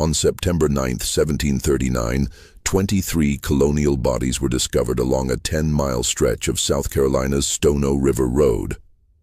On September 9, 1739, 23 colonial bodies were discovered along a 10-mile stretch of South Carolina's Stono River Road,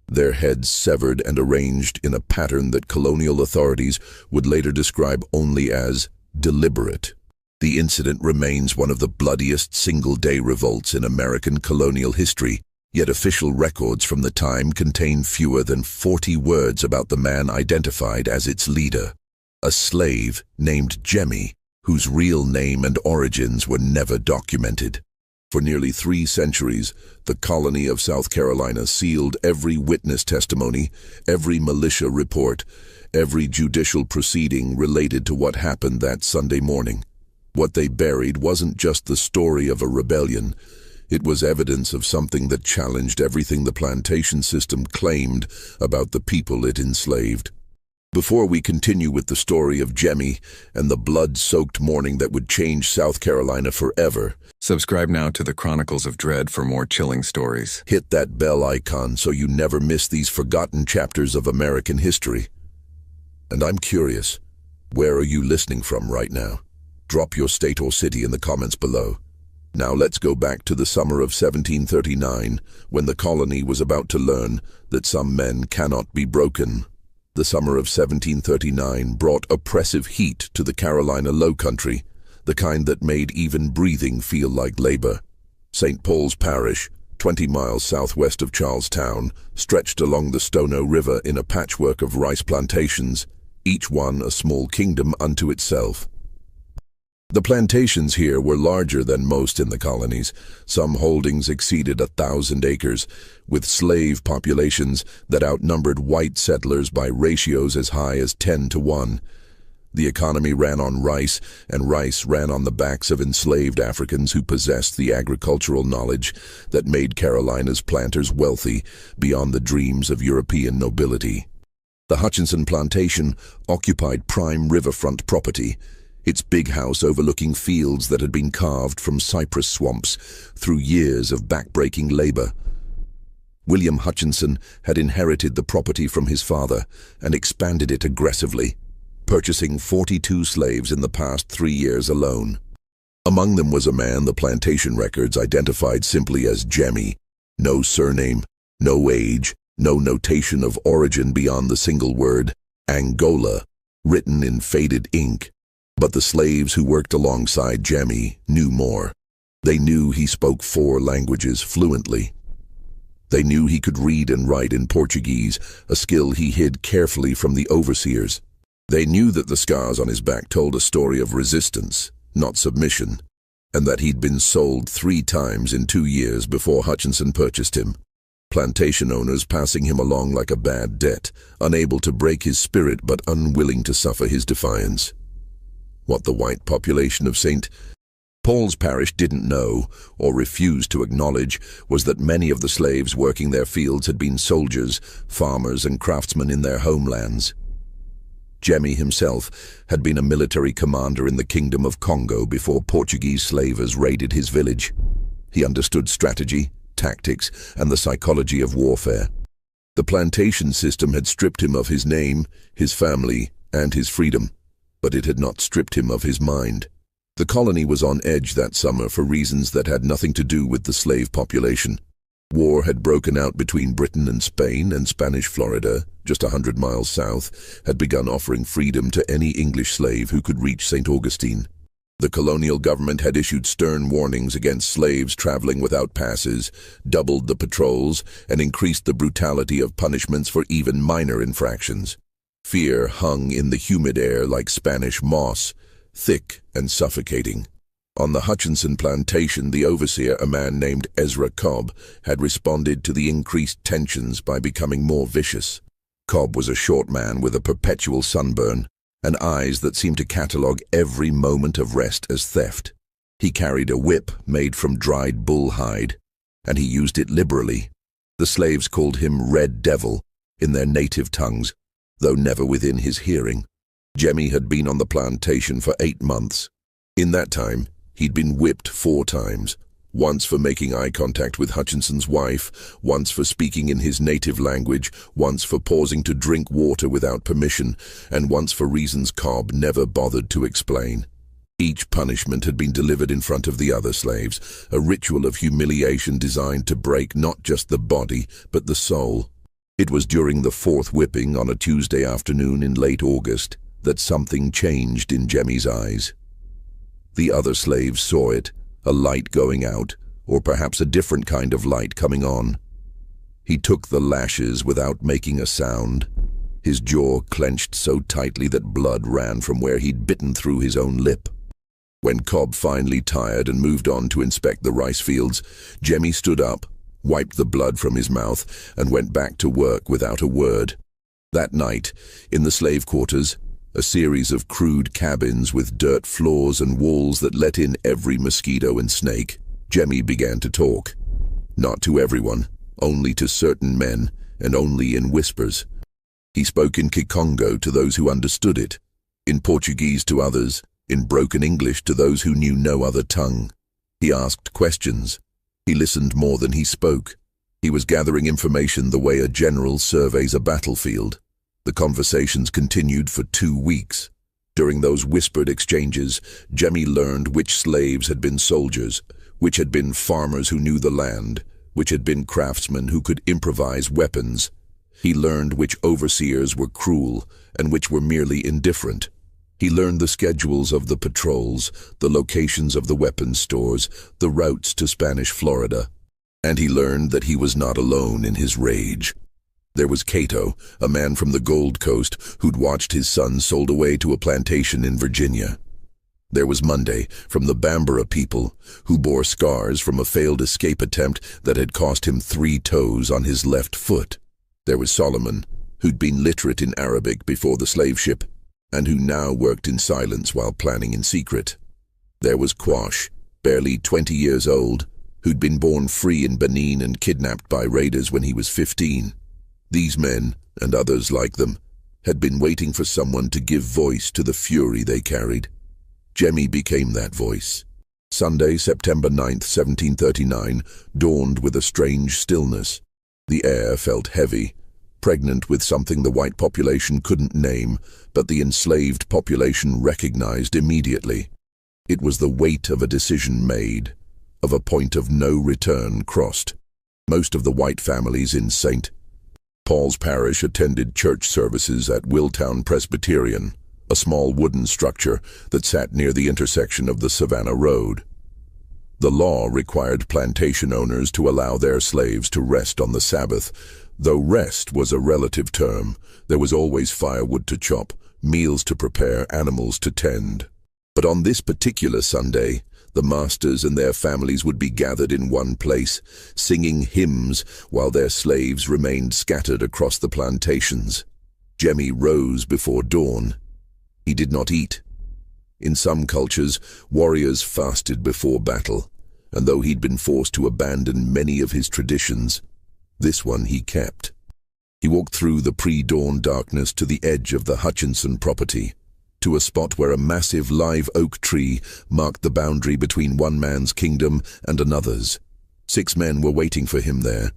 their heads severed and arranged in a pattern that colonial authorities would later describe only as deliberate. The incident remains one of the bloodiest single-day revolts in American colonial history, yet official records from the time contain fewer than 40 words about the man identified as its leader, a slave named Jemmy, whose real name and origins were never documented. For nearly 3 centuries, the colony of South Carolina sealed every witness testimony, every militia report, every judicial proceeding related to what happened that Sunday morning. What they buried wasn't just the story of a rebellion. It was evidence of something that challenged everything the plantation system claimed about the people it enslaved. Before we continue with the story of Jemmy and the blood-soaked morning that would change South Carolina forever, subscribe now to the Chronicles of Dread for more chilling stories. Hit that bell icon so you never miss these forgotten chapters of American history. And I'm curious, where are you listening from right now? Drop your state or city in the comments below. Now let's go back to the summer of 1739, when the colony was about to learn that some men cannot be broken. The summer of 1739 brought oppressive heat to the Carolina Lowcountry, the kind that made even breathing feel like labor. St. Paul's Parish, 20 miles southwest of Charlestown, stretched along the Stono River in a patchwork of rice plantations, each one a small kingdom unto itself. The plantations here were larger than most in the colonies. Some holdings exceeded 1,000 acres, with slave populations that outnumbered white settlers by ratios as high as 10 to 1. The economy ran on rice, and rice ran on the backs of enslaved Africans who possessed the agricultural knowledge that made Carolina's planters wealthy beyond the dreams of European nobility. The Hutchinson plantation occupied prime riverfront property, its big house overlooking fields that had been carved from cypress swamps through years of backbreaking labor. William Hutchinson had inherited the property from his father and expanded it aggressively, purchasing 42 slaves in the past 3 years alone. Among them was a man the plantation records identified simply as Jemmy. No surname, no age, no notation of origin beyond the single word, Angola, written in faded ink. But the slaves who worked alongside Jemmy knew more. They knew he spoke 4 languages fluently. They knew he could read and write in Portuguese, a skill he hid carefully from the overseers. They knew that the scars on his back told a story of resistance, not submission, and that he'd been sold 3 times in 2 years before Hutchinson purchased him. Plantation owners passing him along like a bad debt, unable to break his spirit but unwilling to suffer his defiance. What the white population of St. Paul's Parish didn't know, or refused to acknowledge, was that many of the slaves working their fields had been soldiers, farmers, and craftsmen in their homelands. Jemmy himself had been a military commander in the Kingdom of Congo before Portuguese slavers raided his village. He understood strategy, tactics, and the psychology of warfare. The plantation system had stripped him of his name, his family, and his freedom, but it had not stripped him of his mind. The colony was on edge that summer for reasons that had nothing to do with the slave population. War had broken out between Britain and Spain, and Spanish Florida, just 100 miles south, had begun offering freedom to any English slave who could reach St. Augustine. The colonial government had issued stern warnings against slaves traveling without passes, doubled the patrols, and increased the brutality of punishments for even minor infractions. Fear hung in the humid air like Spanish moss, thick and suffocating. On the Hutchinson plantation, the overseer, a man named Ezra Cobb, had responded to the increased tensions by becoming more vicious. Cobb was a short man with a perpetual sunburn and eyes that seemed to catalogue every moment of rest as theft. He carried a whip made from dried bull hide, and he used it liberally. The slaves called him Red Devil in their native tongues, though never within his hearing. Jemmy had been on the plantation for 8 months. In that time, he'd been whipped 4 times, Once for making eye contact with Hutchinson's wife, once for speaking in his native language, once for pausing to drink water without permission, and once for reasons Cobb never bothered to explain. Each punishment had been delivered in front of the other slaves, a ritual of humiliation designed to break not just the body, but the soul. It was during the fourth whipping on a Tuesday afternoon in late August that something changed in Jemmy's eyes. The other slaves saw it, a light going out, or perhaps a different kind of light coming on. He took the lashes without making a sound, his jaw clenched so tightly that blood ran from where he'd bitten through his own lip. When Cobb finally tired and moved on to inspect the rice fields, Jemmy stood up, wiped the blood from his mouth, and went back to work without a word. That night, in the slave quarters, a series of crude cabins with dirt floors and walls that let in every mosquito and snake, Jemmy began to talk. Not to everyone, only to certain men, and only in whispers. He spoke in Kikongo to those who understood it, in Portuguese to others, in broken English to those who knew no other tongue. He asked questions. He listened more than he spoke. He was gathering information the way a general surveys a battlefield. The conversations continued for 2 weeks. During those whispered exchanges, Jemmy learned which slaves had been soldiers, which had been farmers who knew the land, which had been craftsmen who could improvise weapons. He learned which overseers were cruel and which were merely indifferent. He learned the schedules of the patrols, the locations of the weapons stores, the routes to Spanish Florida. And he learned that he was not alone in his rage. There was Cato, a man from the Gold Coast who'd watched his son sold away to a plantation in Virginia. There was Monday, from the Bambara people, who bore scars from a failed escape attempt that had cost him 3 toes on his left foot. There was Solomon, who'd been literate in Arabic before the slave ship, and who now worked in silence while planning in secret. There was Quash, barely 20 years old, who'd been born free in Benin and kidnapped by raiders when he was 15. These men, and others like them, had been waiting for someone to give voice to the fury they carried. Jemmy became that voice. Sunday, September 9th, 1739, dawned with a strange stillness. The air felt heavy, pregnant with something the white population couldn't name, but the enslaved population recognized immediately. It was the weight of a decision made, of a point of no return crossed. Most of the white families in St. Paul's Parish attended church services at Willtown Presbyterian, a small wooden structure that sat near the intersection of the Savannah Road. The law required plantation owners to allow their slaves to rest on the Sabbath. Though rest was a relative term, there was always firewood to chop, meals to prepare, animals to tend. But on this particular Sunday, the masters and their families would be gathered in one place, singing hymns while their slaves remained scattered across the plantations. Jemmy rose before dawn. He did not eat. In some cultures, warriors fasted before battle, and though he'd been forced to abandon many of his traditions, this one he kept. He walked through the pre-dawn darkness to the edge of the Hutchinson property, to a spot where a massive live oak tree marked the boundary between one man's kingdom and another's. 6 men were waiting for him there.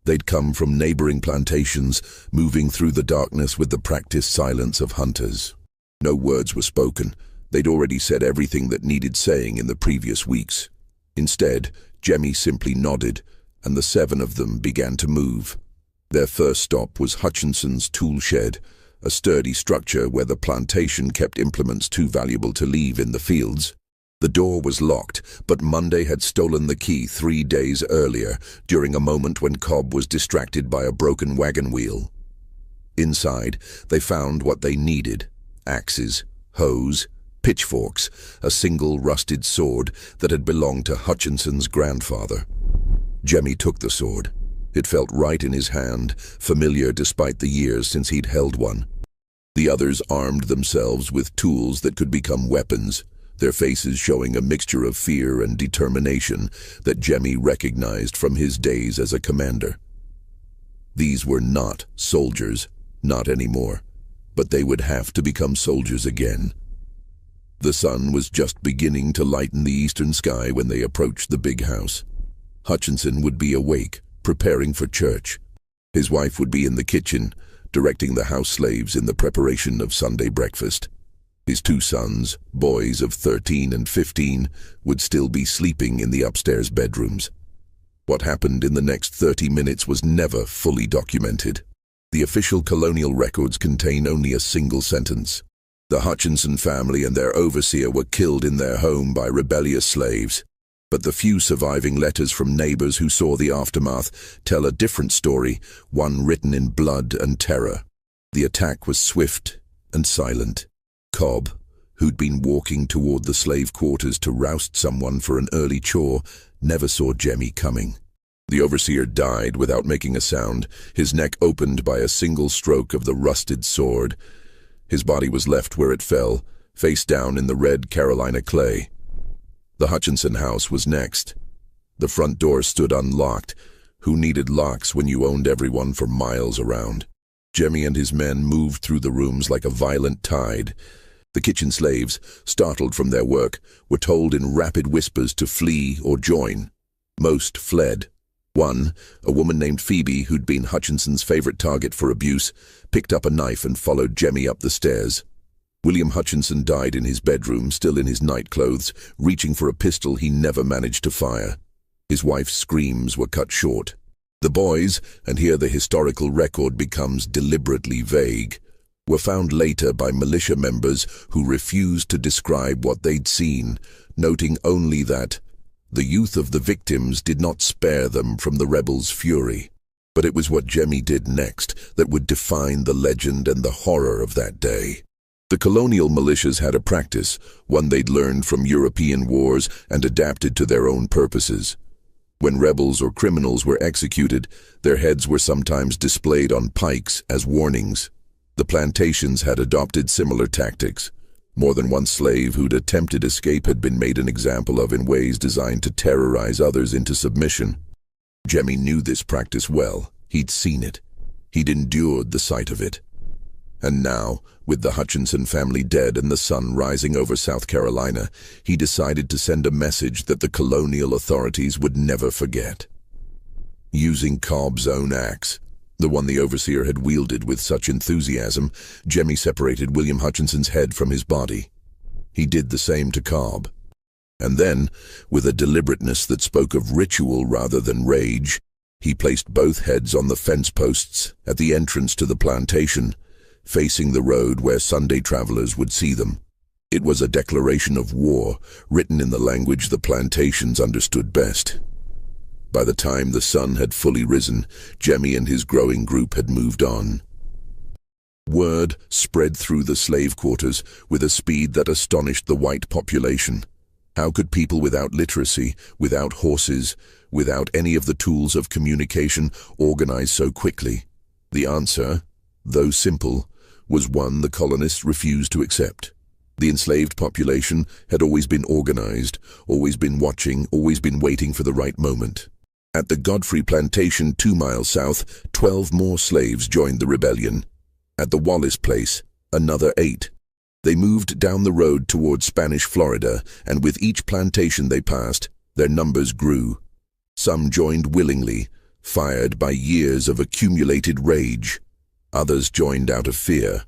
They'd come from neighboring plantations, moving through the darkness with the practiced silence of hunters. No words were spoken. They'd already said everything that needed saying in the previous weeks. Instead, Jemmy simply nodded, and the 7 of them began to move. Their first stop was Hutchinson's tool shed, a sturdy structure where the plantation kept implements too valuable to leave in the fields. The door was locked, but Monday had stolen the key 3 days earlier, during a moment when Cobb was distracted by a broken wagon wheel. Inside, they found what they needed: axes, hoes, pitchforks, a single rusted sword that had belonged to Hutchinson's grandfather. Jemmy took the sword. It felt right in his hand, familiar despite the years since he'd held one. The others armed themselves with tools that could become weapons, their faces showing a mixture of fear and determination that Jemmy recognized from his days as a commander. These were not soldiers, not anymore, but they would have to become soldiers again. The sun was just beginning to lighten the eastern sky when they approached the big house. Hutchinson would be awake, preparing for church. His wife would be in the kitchen, directing the house slaves in the preparation of Sunday breakfast. His two sons, boys of 13 and 15, would still be sleeping in the upstairs bedrooms. What happened in the next 30 minutes was never fully documented. The official colonial records contain only a single sentence. The Hutchinson family and their overseer were killed in their home by rebellious slaves. But the few surviving letters from neighbors who saw the aftermath tell a different story, one written in blood and terror. The attack was swift and silent. Cobb, who'd been walking toward the slave quarters to roust someone for an early chore, never saw Jemmy coming. The overseer died without making a sound, his neck opened by a single stroke of the rusted sword. His body was left where it fell, face down in the red Carolina clay. The Hutchinson house was next. The front door stood unlocked. Who needed locks when you owned everyone for miles around? Jemmy and his men moved through the rooms like a violent tide. The kitchen slaves, startled from their work, were told in rapid whispers to flee or join. Most fled. One, a woman named Phoebe, who'd been Hutchinson's favorite target for abuse, picked up a knife and followed Jemmy up the stairs. William Hutchinson died in his bedroom, still in his nightclothes, reaching for a pistol he never managed to fire. His wife's screams were cut short. The boys, and here the historical record becomes deliberately vague, were found later by militia members who refused to describe what they'd seen, noting only that the youth of the victims did not spare them from the rebels' fury. But it was what Jemmy did next that would define the legend and the horror of that day. The colonial militias had a practice, one they'd learned from European wars and adapted to their own purposes. When rebels or criminals were executed, their heads were sometimes displayed on pikes as warnings. The plantations had adopted similar tactics. More than one slave who'd attempted escape had been made an example of in ways designed to terrorize others into submission. Jemmy knew this practice well. He'd seen it. He'd endured the sight of it. And now, with the Hutchinson family dead and the sun rising over South Carolina, he decided to send a message that the colonial authorities would never forget. Using Cobb's own axe, the one the overseer had wielded with such enthusiasm, Jemmy separated William Hutchinson's head from his body. He did the same to Cobb. And then, with a deliberateness that spoke of ritual rather than rage, he placed both heads on the fence posts at the entrance to the plantation, facing the road where Sunday travelers would see them. It was a declaration of war, written in the language the plantations understood best. By the time the sun had fully risen, Jemmy and his growing group had moved on. Word spread through the slave quarters with a speed that astonished the white population. How could people without literacy, without horses, without any of the tools of communication organize so quickly? The answer, though simple, was one the colonists refused to accept. The enslaved population had always been organized, always been watching, always been waiting for the right moment. At the Godfrey plantation 2 miles south, 12 more slaves joined the rebellion. At the Wallace place, another 8. They moved down the road toward Spanish Florida, and with each plantation they passed, their numbers grew. Some joined willingly, fired by years of accumulated rage. Others joined out of fear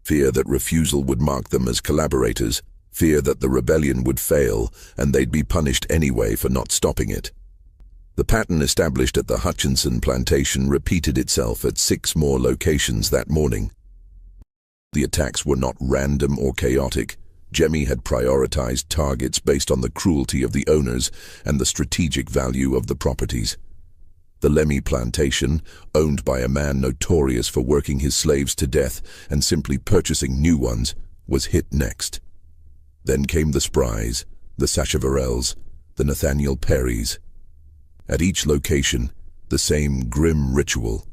that refusal would mark them as collaborators, fear that the rebellion would fail and they'd be punished anyway for not stopping it. The pattern established at the Hutchinson plantation repeated itself at 6 more locations that morning. The attacks were not random or chaotic. Jemmy had prioritized targets based on the cruelty of the owners and the strategic value of the properties. The Lemmy plantation, owned by a man notorious for working his slaves to death and simply purchasing new ones, was hit next. Then came the Sprys, the Sacheverells, the Nathaniel Perrys. At each location, the same grim ritual.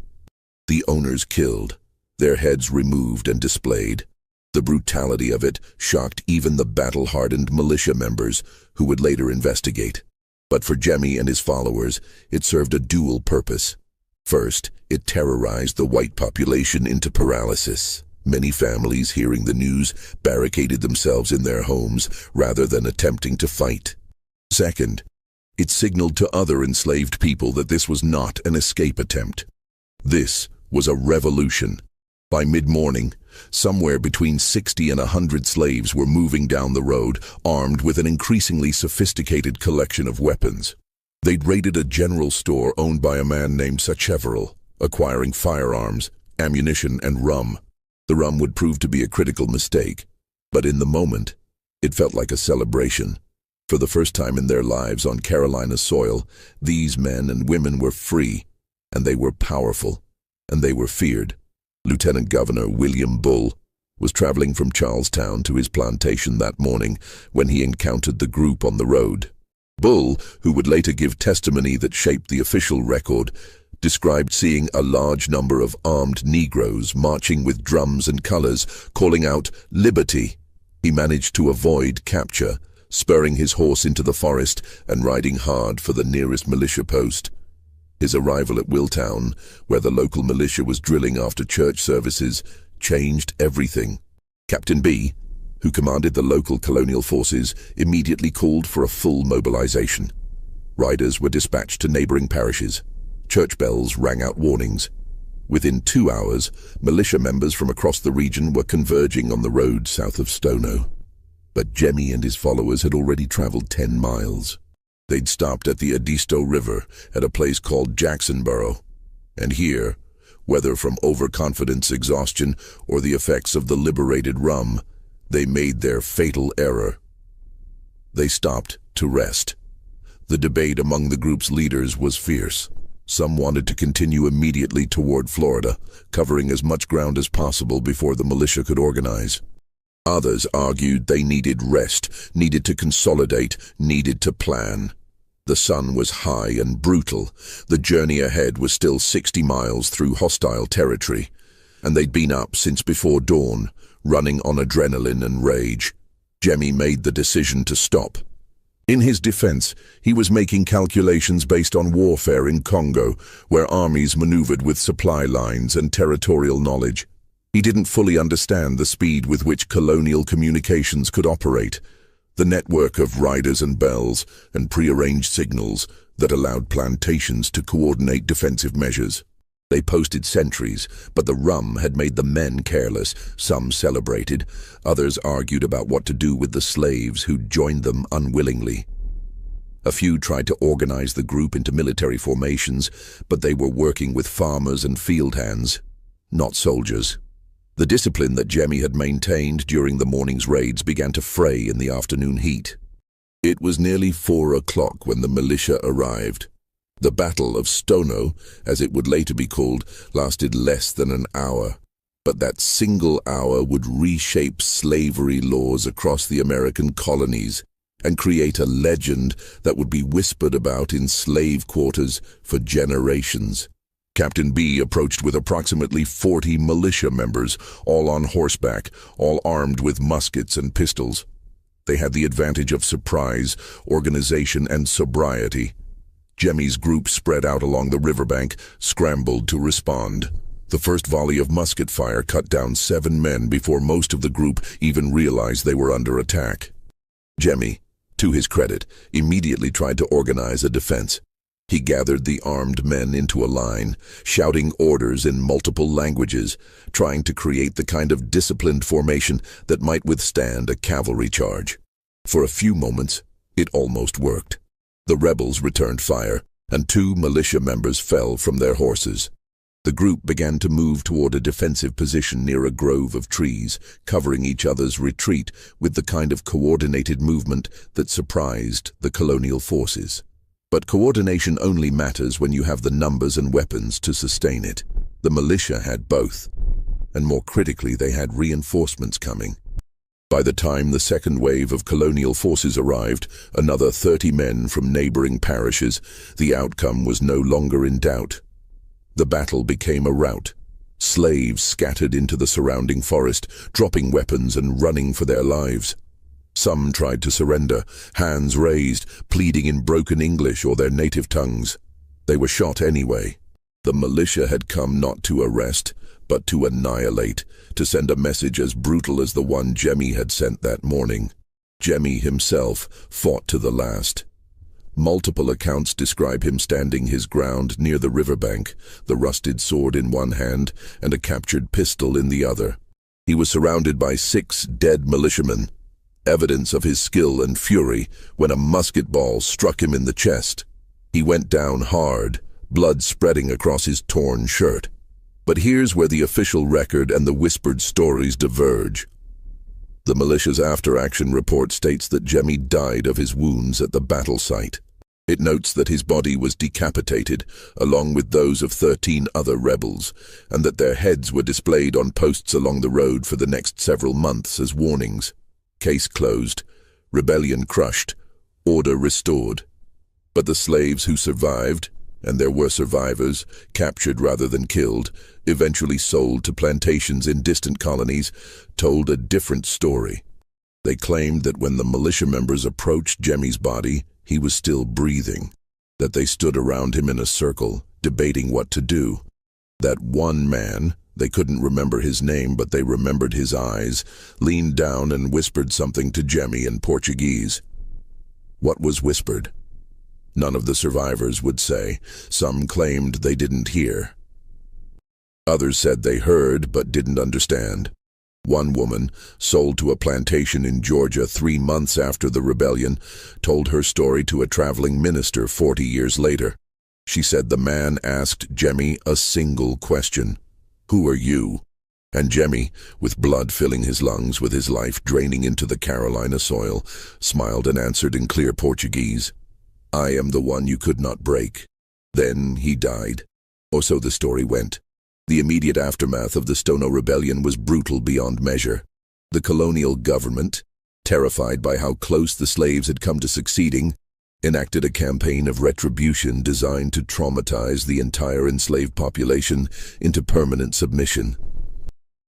The owners killed, their heads removed and displayed. The brutality of it shocked even the battle-hardened militia members who would later investigate. But for Jemmy and his followers, it served a dual purpose. First, it terrorized the white population into paralysis. Many families, hearing the news, barricaded themselves in their homes rather than attempting to fight. Second, it signaled to other enslaved people that this was not an escape attempt. This was a revolution. By mid-morning, somewhere between 60 and 100 slaves were moving down the road, armed with an increasingly sophisticated collection of weapons. They'd raided a general store owned by a man named Sacheverell, acquiring firearms, ammunition, and rum. The rum would prove to be a critical mistake, but in the moment, it felt like a celebration. For the first time in their lives on Carolina soil, these men and women were free, and they were powerful, and they were feared. Lieutenant Governor William Bull was traveling from Charlestown to his plantation that morning when he encountered the group on the road. Bull, who would later give testimony that shaped the official record, described seeing a large number of armed Negroes marching with drums and colors, calling out, "Liberty!" He managed to avoid capture, spurring his horse into the forest and riding hard for the nearest militia post. His arrival at Willtown, where the local militia was drilling after church services, changed everything. Captain B, who commanded the local colonial forces, immediately called for a full mobilization. Riders were dispatched to neighboring parishes. Church bells rang out warnings. Within 2 hours, militia members from across the region were converging on the road south of Stono. But Jemmy and his followers had already traveled 10 miles. They'd stopped at the Edisto River at a place called Jacksonboro. And here, whether from overconfidence, exhaustion, or the effects of the liberated rum, they made their fatal error. They stopped to rest. The debate among the group's leaders was fierce. Some wanted to continue immediately toward Florida, covering as much ground as possible before the militia could organize. Others argued they needed rest, needed to consolidate, needed to plan. The sun was high and brutal. The journey ahead was still 60 miles through hostile territory, and they'd been up since before dawn, running on adrenaline and rage. Jemmy made the decision to stop. In his defense, he was making calculations based on warfare in Congo, where armies maneuvered with supply lines and territorial knowledge. He didn't fully understand the speed with which colonial communications could operate, the network of riders and bells and prearranged signals that allowed plantations to coordinate defensive measures. They posted sentries, but the rum had made the men careless. Some celebrated, others argued about what to do with the slaves who'd joined them unwillingly. A few tried to organize the group into military formations, but they were working with farmers and field hands, not soldiers. The discipline that Jemmy had maintained during the morning's raids began to fray in the afternoon heat. It was nearly 4 o'clock when the militia arrived. The Battle of Stono, as it would later be called, lasted less than an hour. But that single hour would reshape slavery laws across the American colonies and create a legend that would be whispered about in slave quarters for generations. Captain B approached with approximately 40 militia members, all on horseback, all armed with muskets and pistols. They had the advantage of surprise, organization, and sobriety. Jemmy's group spread out along the riverbank, scrambled to respond. The first volley of musket fire cut down 7 men before most of the group even realized they were under attack. Jemmy, to his credit, immediately tried to organize a defense. He gathered the armed men into a line, shouting orders in multiple languages, trying to create the kind of disciplined formation that might withstand a cavalry charge. For a few moments, it almost worked. The rebels returned fire, and 2 militia members fell from their horses. The group began to move toward a defensive position near a grove of trees, covering each other's retreat with the kind of coordinated movement that surprised the colonial forces. But coordination only matters when you have the numbers and weapons to sustain it. The militia had both, and more critically, they had reinforcements coming. By the time the second wave of colonial forces arrived, another 30 men from neighboring parishes, the outcome was no longer in doubt. The battle became a rout. Slaves scattered into the surrounding forest, dropping weapons and running for their lives. Some tried to surrender, hands raised, pleading in broken English or their native tongues. They were shot anyway. The militia had come not to arrest, but to annihilate, to send a message as brutal as the one Jemmy had sent that morning. Jemmy himself fought to the last. Multiple accounts describe him standing his ground near the riverbank, the rusted sword in one hand and a captured pistol in the other. He was surrounded by 6 dead militiamen, evidence of his skill and fury when a musket ball struck him in the chest. He went down hard, blood spreading across his torn shirt. But here's where the official record and the whispered stories diverge. The militia's after-action report states that Jemmy died of his wounds at the battle site. It notes that his body was decapitated, along with those of 13 other rebels, and that their heads were displayed on posts along the road for the next several months as warnings. Case closed, rebellion crushed, order restored. But the slaves who survived, and there were survivors, captured rather than killed, eventually sold to plantations in distant colonies, told a different story. They claimed that when the militia members approached Jemmy's body, he was still breathing, that they stood around him in a circle, debating what to do. That one man, they couldn't remember his name but they remembered his eyes, leaned down and whispered something to Jemmy in Portuguese. What was whispered? None of the survivors would say. Some claimed they didn't hear. Others said they heard but didn't understand. One woman, sold to a plantation in Georgia 3 months after the rebellion, told her story to a traveling minister 40 years later. She said the man asked Jemmy a single question. "Who are you?" And Jemmy, with blood filling his lungs, with his life draining into the Carolina soil, smiled and answered in clear Portuguese, "I am the one you could not break." Then he died. Or so the story went. The immediate aftermath of the Stono Rebellion was brutal beyond measure. The colonial government, terrified by how close the slaves had come to succeeding, enacted a campaign of retribution designed to traumatize the entire enslaved population into permanent submission.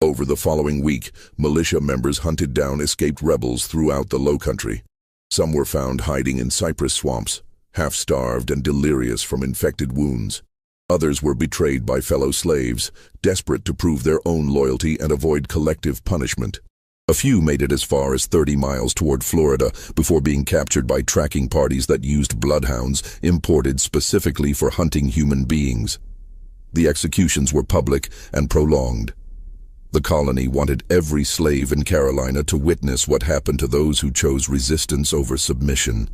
Over the following week, militia members hunted down escaped rebels throughout the Lowcountry. Some were found hiding in cypress swamps, half-starved and delirious from infected wounds. Others were betrayed by fellow slaves, desperate to prove their own loyalty and avoid collective punishment. A few made it as far as 30 miles toward Florida before being captured by tracking parties that used bloodhounds imported specifically for hunting human beings. The executions were public and prolonged. The colony wanted every slave in Carolina to witness what happened to those who chose resistance over submission.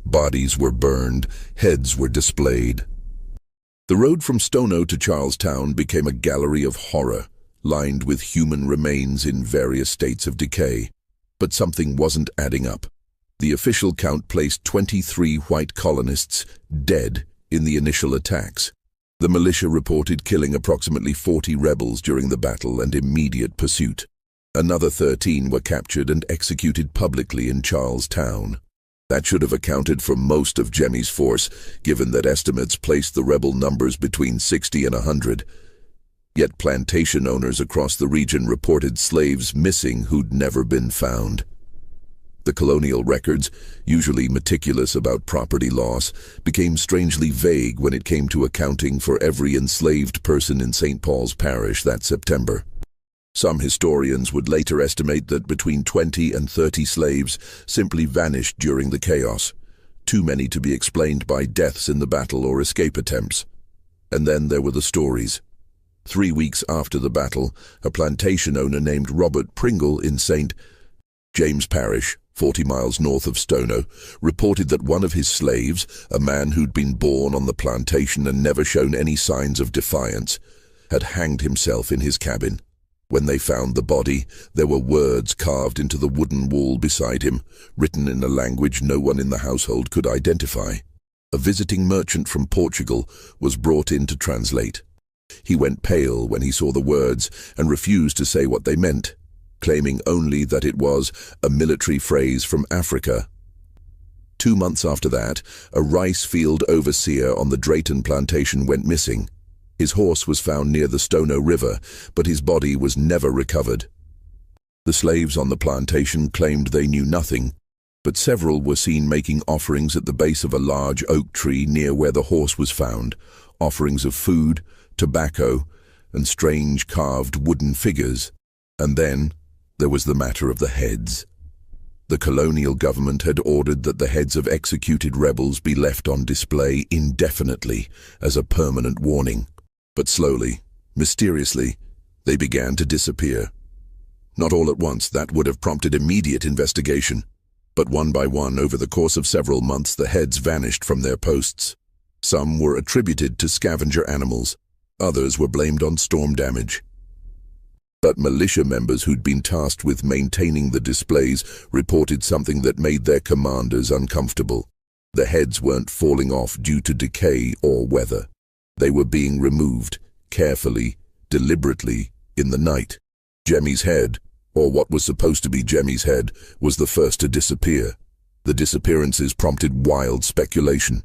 Bodies were burned, heads were displayed. The road from Stono to Charlestown became a gallery of horror, lined with human remains in various states of decay. But something wasn't adding up. The official count placed 23 white colonists dead in the initial attacks. The militia reported killing approximately 40 rebels during the battle and immediate pursuit. Another 13 were captured and executed publicly in Charlestown. That should have accounted for most of Jemmy's force, given that estimates placed the rebel numbers between 60 and 100. Yet plantation owners across the region reported slaves missing who'd never been found. The colonial records, usually meticulous about property loss, became strangely vague when it came to accounting for every enslaved person in St. Paul's Parish that September. Some historians would later estimate that between 20 and 30 slaves simply vanished during the chaos, too many to be explained by deaths in the battle or escape attempts. And then there were the stories. 3 weeks after the battle, a plantation owner named Robert Pringle in St. James Parish, 40 miles north of Stono, reported that one of his slaves, a man who'd been born on the plantation and never shown any signs of defiance, had hanged himself in his cabin. When they found the body, there were words carved into the wooden wall beside him, written in a language no one in the household could identify. A visiting merchant from Portugal was brought in to translate. He went pale when he saw the words and refused to say what they meant, claiming only that it was a military phrase from Africa. 2 months after that, a rice field overseer on the Drayton plantation went missing. His horse was found near the Stono River, but his body was never recovered. The slaves on the plantation claimed they knew nothing, but several were seen making offerings at the base of a large oak tree near where the horse was found, offerings of food, tobacco, and strange carved wooden figures. And then there was the matter of the heads. The colonial government had ordered that the heads of executed rebels be left on display indefinitely as a permanent warning. But slowly, mysteriously, they began to disappear. Not all at once, that would have prompted immediate investigation. But one by one, over the course of several months, the heads vanished from their posts. Some were attributed to scavenger animals. Others were blamed on storm damage. But militia members who'd been tasked with maintaining the displays reported something that made their commanders uncomfortable. The heads weren't falling off due to decay or weather. They were being removed, carefully, deliberately, in the night. Jemmy's head, or what was supposed to be Jemmy's head, was the first to disappear. The disappearances prompted wild speculation.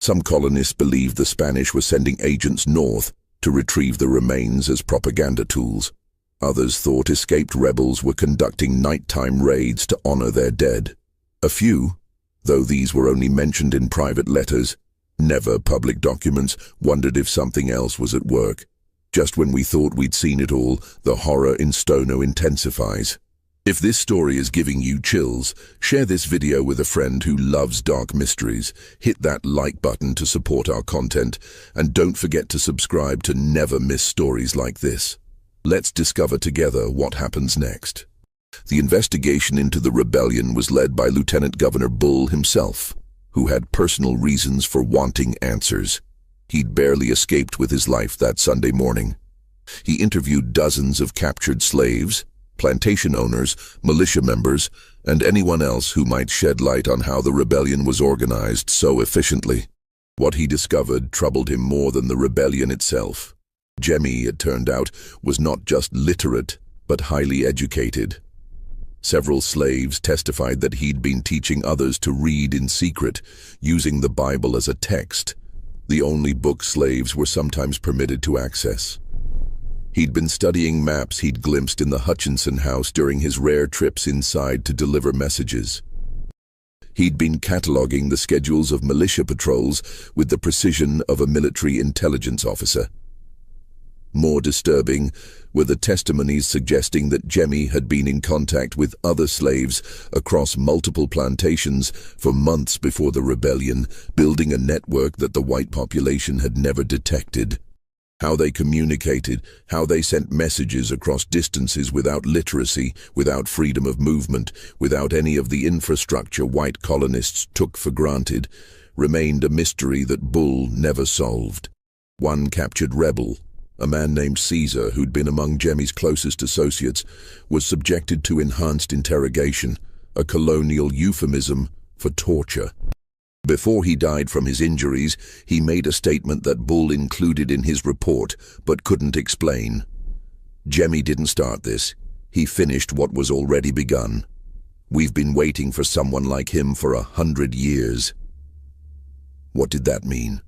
Some colonists believed the Spanish were sending agents north to retrieve the remains as propaganda tools. Others thought escaped rebels were conducting nighttime raids to honor their dead. A few, though these were only mentioned in private letters, never public documents, wondered if something else was at work. Just when we thought we'd seen it all, the horror in Stono intensifies. If this story is giving you chills, share this video with a friend who loves dark mysteries. Hit that like button to support our content, and don't forget to subscribe to never miss stories like this. Let's discover together what happens next. The investigation into the rebellion was led by Lieutenant Governor Bull himself, who had personal reasons for wanting answers. He'd barely escaped with his life that Sunday morning. He interviewed dozens of captured slaves, plantation owners, militia members, and anyone else who might shed light on how the rebellion was organized so efficiently. What he discovered troubled him more than the rebellion itself. Jemmy, it turned out, was not just literate, but highly educated. Several slaves testified that he'd been teaching others to read in secret, using the Bible as a text, the only book slaves were sometimes permitted to access. He'd been studying maps he'd glimpsed in the Hutchinson house during his rare trips inside to deliver messages. He'd been cataloging the schedules of militia patrols with the precision of a military intelligence officer. More disturbing were the testimonies suggesting that Jemmy had been in contact with other slaves across multiple plantations for months before the rebellion, building a network that the white population had never detected. How they communicated, how they sent messages across distances without literacy, without freedom of movement, without any of the infrastructure white colonists took for granted, remained a mystery that Bull never solved. One captured rebel, a man named Caesar, who'd been among Jemmy's closest associates, was subjected to enhanced interrogation, a colonial euphemism for torture. Before he died from his injuries, he made a statement that Bull included in his report, but couldn't explain. Jemmy didn't start this. He finished what was already begun. We've been waiting for someone like him for 100 years. What did that mean?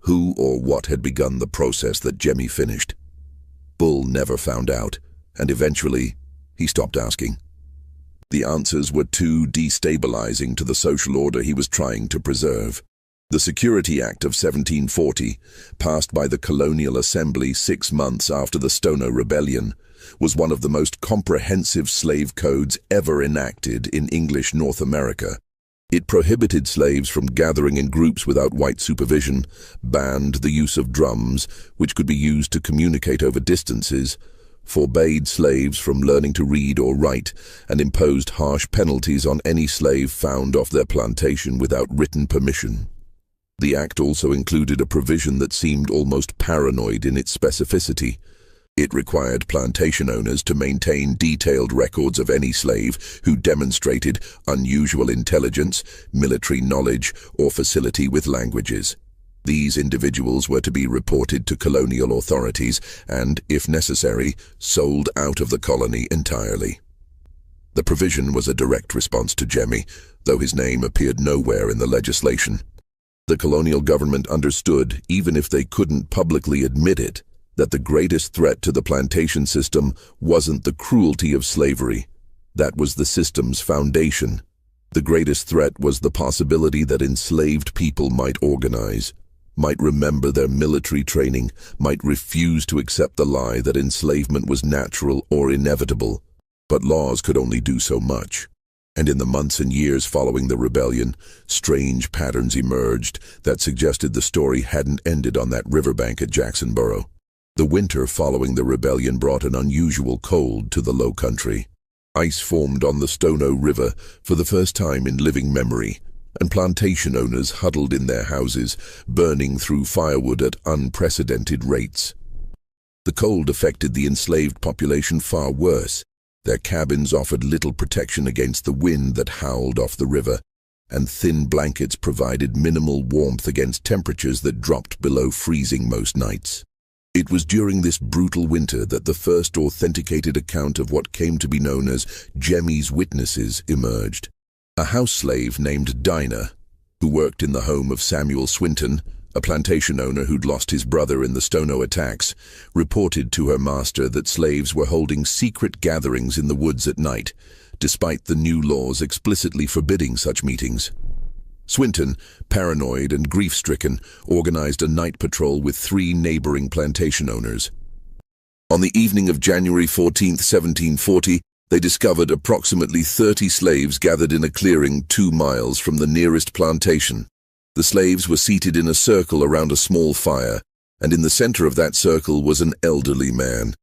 Who or what had begun the process that Jemmy finished? Bull never found out, and eventually, he stopped asking. The answers were too destabilizing to the social order he was trying to preserve. The Security Act of 1740, passed by the Colonial Assembly 6 months after the Stono Rebellion, was one of the most comprehensive slave codes ever enacted in English North America. It prohibited slaves from gathering in groups without white supervision, banned the use of drums, which could be used to communicate over distances, forbade slaves from learning to read or write, and imposed harsh penalties on any slave found off their plantation without written permission. The act also included a provision that seemed almost paranoid in its specificity. It required plantation owners to maintain detailed records of any slave who demonstrated unusual intelligence, military knowledge, or facility with languages. These individuals were to be reported to colonial authorities and, if necessary, sold out of the colony entirely. The provision was a direct response to Jemmy, though his name appeared nowhere in the legislation. The colonial government understood, even if they couldn't publicly admit it, that the greatest threat to the plantation system wasn't the cruelty of slavery. That was the system's foundation. The greatest threat was the possibility that enslaved people might organize, might remember their military training, might refuse to accept the lie that enslavement was natural or inevitable. But laws could only do so much. And in the months and years following the rebellion, strange patterns emerged that suggested the story hadn't ended on that riverbank at Jacksonboro. The winter following the rebellion brought an unusual cold to the low country. Ice formed on the Stono River for the first time in living memory, and plantation owners huddled in their houses, burning through firewood at unprecedented rates. The cold affected the enslaved population far worse. Their cabins offered little protection against the wind that howled off the river, and thin blankets provided minimal warmth against temperatures that dropped below freezing most nights. It was during this brutal winter that the first authenticated account of what came to be known as Jemmy's witnesses emerged. A house slave named Dinah, who worked in the home of Samuel Swinton, a plantation owner who'd lost his brother in the Stono attacks, reported to her master that slaves were holding secret gatherings in the woods at night, despite the new laws explicitly forbidding such meetings. Swinton, paranoid and grief-stricken, organized a night patrol with 3 neighboring plantation owners. On the evening of January 14, 1740, they discovered approximately 30 slaves gathered in a clearing 2 miles from the nearest plantation. The slaves were seated in a circle around a small fire, and in the center of that circle was an elderly man,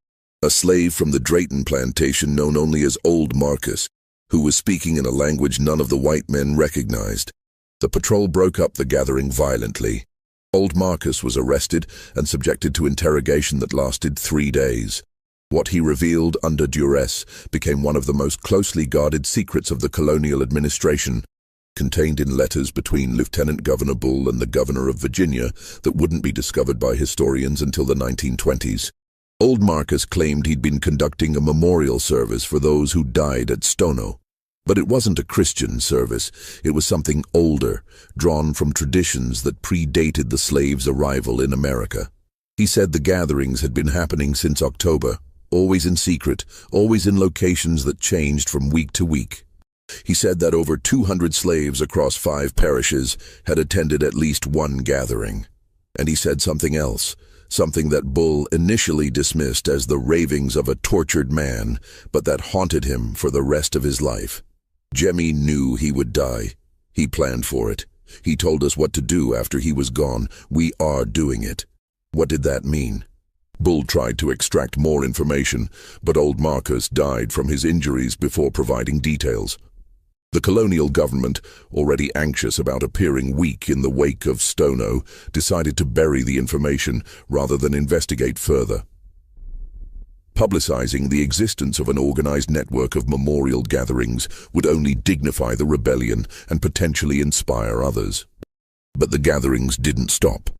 a slave from the Drayton plantation known only as Old Marcus, who was speaking in a language none of the white men recognized. The patrol broke up the gathering violently. Old Marcus was arrested and subjected to interrogation that lasted 3 days. What he revealed under duress became one of the most closely guarded secrets of the colonial administration, contained in letters between Lieutenant Governor Bull and the Governor of Virginia that wouldn't be discovered by historians until the 1920s. Old Marcus claimed he'd been conducting a memorial service for those who died at Stono. But it wasn't a Christian service. It was something older, drawn from traditions that predated the slaves' arrival in America. He said the gatherings had been happening since October, always in secret, always in locations that changed from week to week. He said that over 200 slaves across 5 parishes had attended at least one gathering. And he said something else, something that Bull initially dismissed as the ravings of a tortured man, but that haunted him for the rest of his life. Jemmy knew he would die. He planned for it. He told us what to do after he was gone. We are doing it. What did that mean? Bull tried to extract more information, but Old Marcus died from his injuries before providing details. The colonial government, already anxious about appearing weak in the wake of Stono, decided to bury the information rather than investigate further. Publicizing the existence of an organized network of memorial gatherings would only dignify the rebellion and potentially inspire others. But the gatherings didn't stop.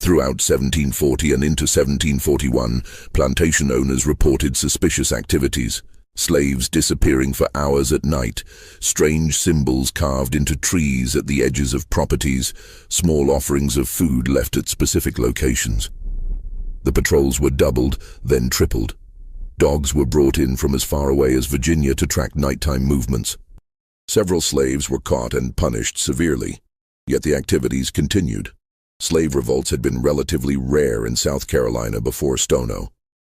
Throughout 1740 and into 1741, plantation owners reported suspicious activities. Slaves disappearing for hours at night, strange symbols carved into trees at the edges of properties, small offerings of food left at specific locations. The patrols were doubled, then tripled. Dogs were brought in from as far away as Virginia to track nighttime movements. Several slaves were caught and punished severely, yet the activities continued. Slave revolts had been relatively rare in South Carolina before Stono.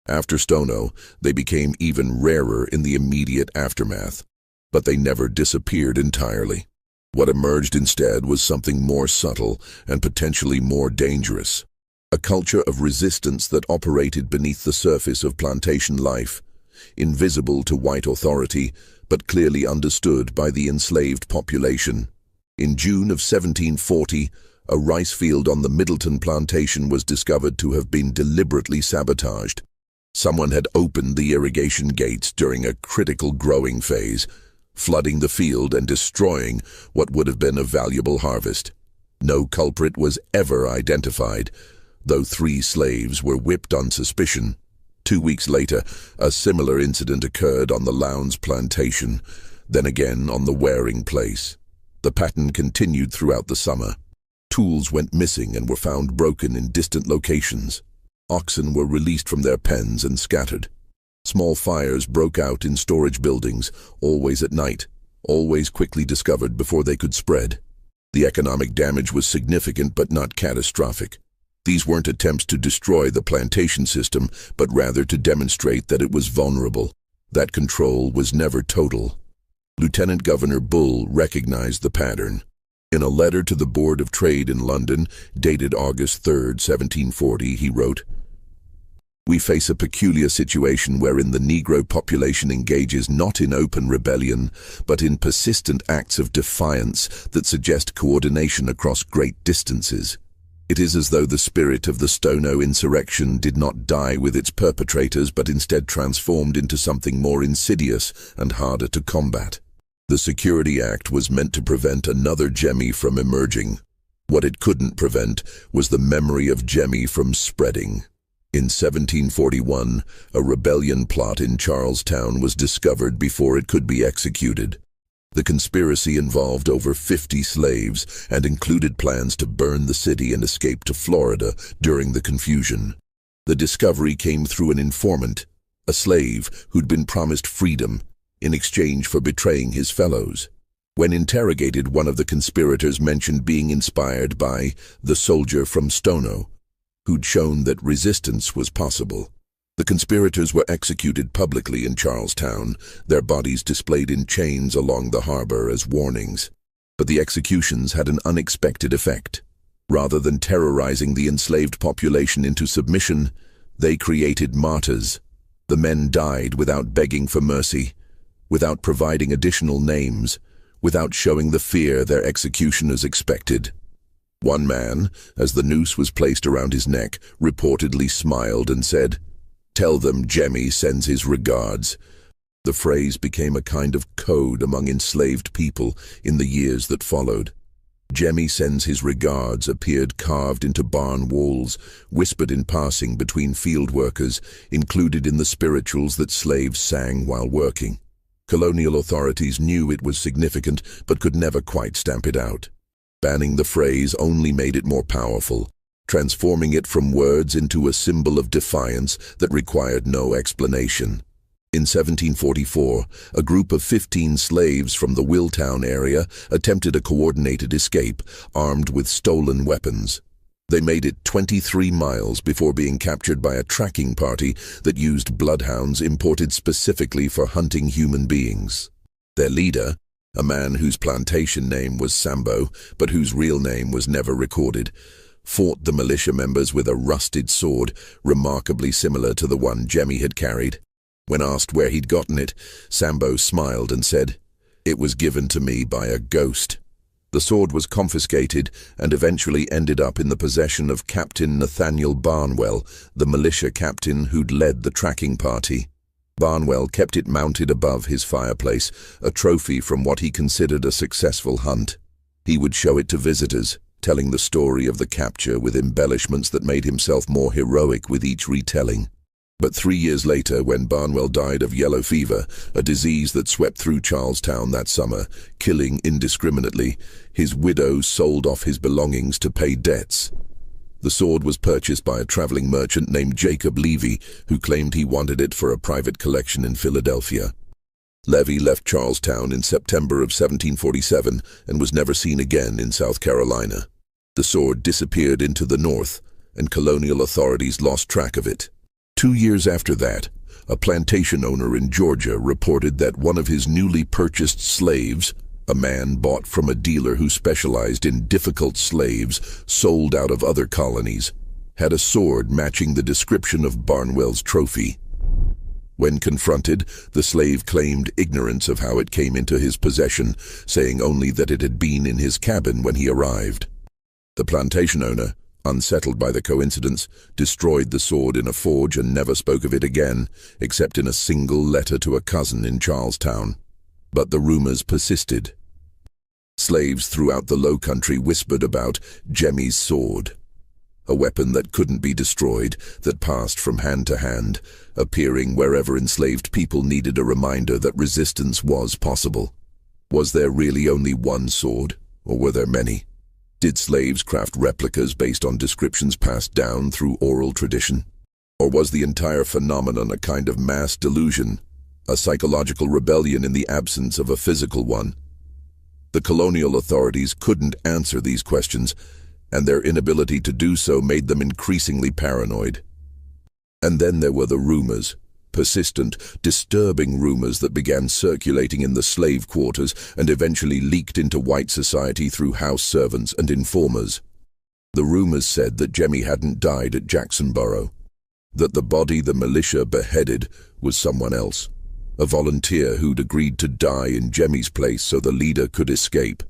After Stono, they became even rarer in the immediate aftermath, but they never disappeared entirely. What emerged instead was something more subtle and potentially more dangerous. A culture of resistance that operated beneath the surface of plantation life, invisible to white authority, but clearly understood by the enslaved population. In June of 1740, a rice field on the Middleton plantation was discovered to have been deliberately sabotaged. Someone had opened the irrigation gates during a critical growing phase, flooding the field and destroying what would have been a valuable harvest. No culprit was ever identified, though 3 slaves were whipped on suspicion. 2 weeks later, a similar incident occurred on the Lowndes plantation, then again on the Waring place. The pattern continued throughout the summer. Tools went missing and were found broken in distant locations. Oxen were released from their pens and scattered. Small fires broke out in storage buildings, always at night, always quickly discovered before they could spread. The economic damage was significant but not catastrophic. These weren't attempts to destroy the plantation system, but rather to demonstrate that it was vulnerable. That control was never total. Lieutenant Governor Bull recognized the pattern. In a letter to the Board of Trade in London, dated August 3, 1740, he wrote, "We face a peculiar situation wherein the Negro population engages not in open rebellion, but in persistent acts of defiance that suggest coordination across great distances. It is as though the spirit of the Stono insurrection did not die with its perpetrators, but instead transformed into something more insidious and harder to combat. The Security Act was meant to prevent another Jemmy from emerging. What it couldn't prevent was the memory of Jemmy from spreading. In 1741, a rebellion plot in Charlestown was discovered before it could be executed. The conspiracy involved over 50 slaves and included plans to burn the city and escape to Florida during the confusion. The discovery came through an informant, a slave who'd been promised freedom in exchange for betraying his fellows. When interrogated, one of the conspirators mentioned being inspired by the soldier from Stono, who'd shown that resistance was possible. The conspirators were executed publicly in Charlestown, their bodies displayed in chains along the harbor as warnings. But the executions had an unexpected effect. Rather than terrorizing the enslaved population into submission, they created martyrs. The men died without begging for mercy, without providing additional names, without showing the fear their executioners expected. One man, as the noose was placed around his neck, reportedly smiled and said, "Tell them Jemmy sends his regards." The phrase became a kind of code among enslaved people in the years that followed. "Jemmy sends his regards" appeared carved into barn walls, whispered in passing between field workers, included in the spirituals that slaves sang while working. Colonial authorities knew it was significant, but could never quite stamp it out. Banning the phrase only made it more powerful, transforming it from words into a symbol of defiance that required no explanation. In 1744, a group of 15 slaves from the Willtown area attempted a coordinated escape, armed with stolen weapons. They made it 23 miles before being captured by a tracking party that used bloodhounds imported specifically for hunting human beings. Their leader, a man whose plantation name was Sambo, but whose real name was never recorded, fought the militia members with a rusted sword, remarkably similar to the one Jemmy had carried. When asked where he'd gotten it, Sambo smiled and said, "It was given to me by a ghost." The sword was confiscated and eventually ended up in the possession of Captain Nathaniel Barnwell, the militia captain who'd led the tracking party. Barnwell kept it mounted above his fireplace, a trophy from what he considered a successful hunt. He would show it to visitors, telling the story of the capture with embellishments that made himself more heroic with each retelling. But 3 years later, when Barnwell died of yellow fever, a disease that swept through Charlestown that summer, killing indiscriminately, his widow sold off his belongings to pay debts. The sword was purchased by a traveling merchant named Jacob Levy, who claimed he wanted it for a private collection in Philadelphia. Levy left Charlestown in September of 1747 and was never seen again in South Carolina. The sword disappeared into the north, and colonial authorities lost track of it. 2 years after that, a plantation owner in Georgia reported that one of his newly purchased slaves, a man bought from a dealer who specialized in difficult slaves sold out of other colonies, had a sword matching the description of Barnwell's trophy. When confronted, the slave claimed ignorance of how it came into his possession, saying only that it had been in his cabin when he arrived. The plantation owner, unsettled by the coincidence, destroyed the sword in a forge and never spoke of it again, except in a single letter to a cousin in Charlestown. But the rumors persisted. Slaves throughout the Low Country whispered about Jemmy's sword, a weapon that couldn't be destroyed, that passed from hand to hand, appearing wherever enslaved people needed a reminder that resistance was possible. Was there really only one sword, or were there many? Did slaves craft replicas based on descriptions passed down through oral tradition? Or was the entire phenomenon a kind of mass delusion, a psychological rebellion in the absence of a physical one? The colonial authorities couldn't answer these questions, and their inability to do so made them increasingly paranoid. And then there were the rumors, persistent, disturbing rumors that began circulating in the slave quarters and eventually leaked into white society through house servants and informers. The rumors said that Jemmy hadn't died at Jacksonboro, that the body the militia beheaded was someone else, a volunteer who'd agreed to die in Jemmy's place so the leader could escape,